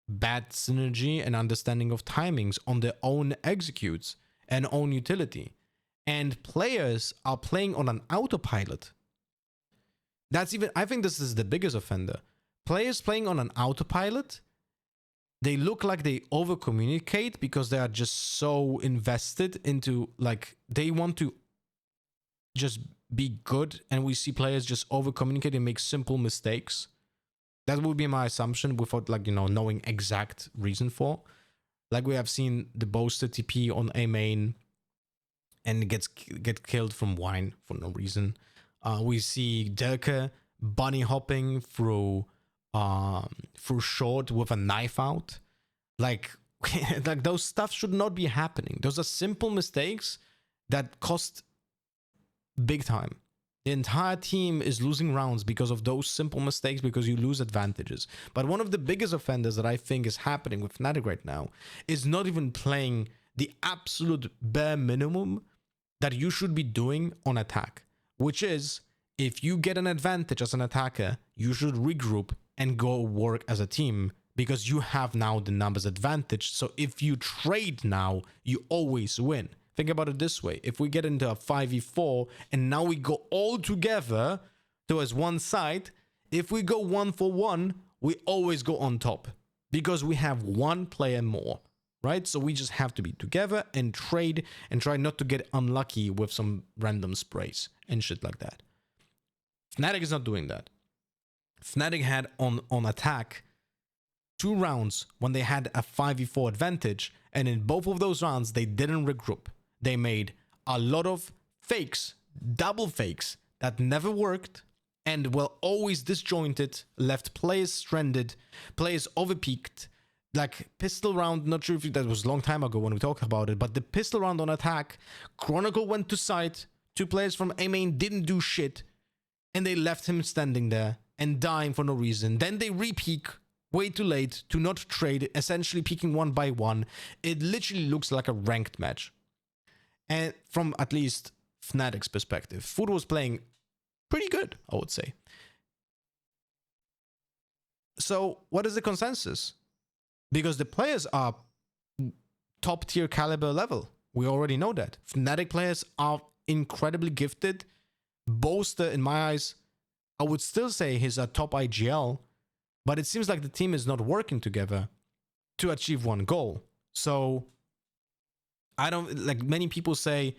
bad synergy and understanding of timings on their own executes and own utility. And players are playing on an autopilot. That's even, I think this is the biggest offender. Players playing on an autopilot, they look like they over communicate because they are just so invested into, like, they want to just be good, and we see players just over communicate and make simple mistakes. That would be my assumption without, like, you know, knowing exact reason for. Like we have seen the Boaster TP on A main and get killed from Wine for no reason. We see Delke bunny hopping through short with a knife out. Like, like those stuff should not be happening. Those are simple mistakes that cost big time. The entire team is losing rounds because of those simple mistakes, because you lose advantages. But one of the biggest offenders that I think is happening with Fnatic right now is not even playing the absolute bare minimum that you should be doing on attack, which is, if you get an advantage as an attacker, you should regroup and go work as a team, because you have now the numbers advantage. So if you trade now, you always win. Think about it this way. If we get into a 5v4 and now we go all together towards one side, if we go 1-for-1, we always go on top because we have one player more, right? So we just have to be together and trade and try not to get unlucky with some random sprays and shit like that. Fnatic is not doing that. Fnatic had on attack 2 rounds when they had a 5v4 advantage, and in both of those rounds they didn't regroup. They made a lot of fakes, double fakes that never worked and were always disjointed, left players stranded, players overpeaked. Like pistol round, not sure if that was a long time ago when we talked about it, but the pistol round on attack, Chronicle went to site, 2 players from A main didn't do shit, and they left him standing there and dying for no reason. Then they re-peek way too late to not trade, essentially peeking 1 by 1. It literally looks like a ranked match. And from at least Fnatic's perspective, FUT was playing pretty good, I would say. So what is the consensus? Because the players are top tier caliber level. We already know that. Fnatic players are incredibly gifted. Boaster, in my eyes, I would still say he's a top IGL, but it seems like the team is not working together to achieve one goal. So I don't, like, many people say,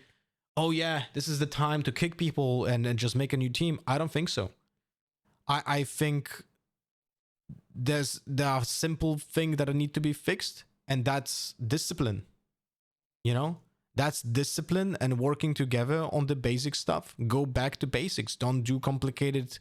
oh yeah, this is the time to kick people and just make a new team. I don't think so. I think there are simple things that need to be fixed, and that's discipline. You know, that's discipline and working together on the basic stuff. Go back to basics. Don't do complicated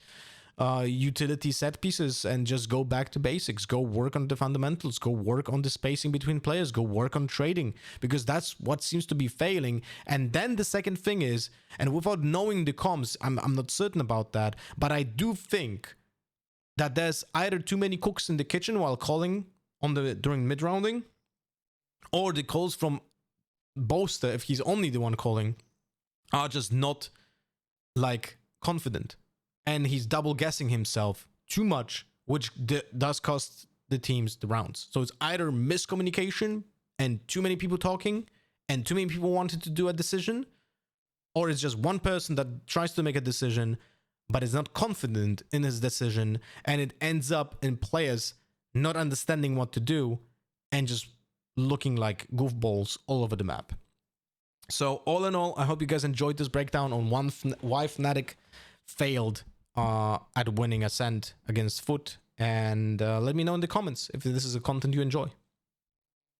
utility set pieces, and just go back to basics. Go work on the fundamentals. Go work on the spacing between players. Go work on trading, because that's what seems to be failing. And then the second thing is, and without knowing the comms, I'm not certain about that, but I do think that there's either too many cooks in the kitchen while calling on during mid rounding, or the calls from Boaster, if he's only the one calling, are just not, like, confident. And he's double guessing himself too much, which does cost the teams the rounds. So it's either miscommunication and too many people talking and too many people wanted to do a decision, or it's just one person that tries to make a decision but is not confident in his decision, and it ends up in players not understanding what to do and just looking like goofballs all over the map. So all in all, I hope you guys enjoyed this breakdown on why Fnatic failed at winning Ascent against FUT, and let me know in the comments if this is a content you enjoy.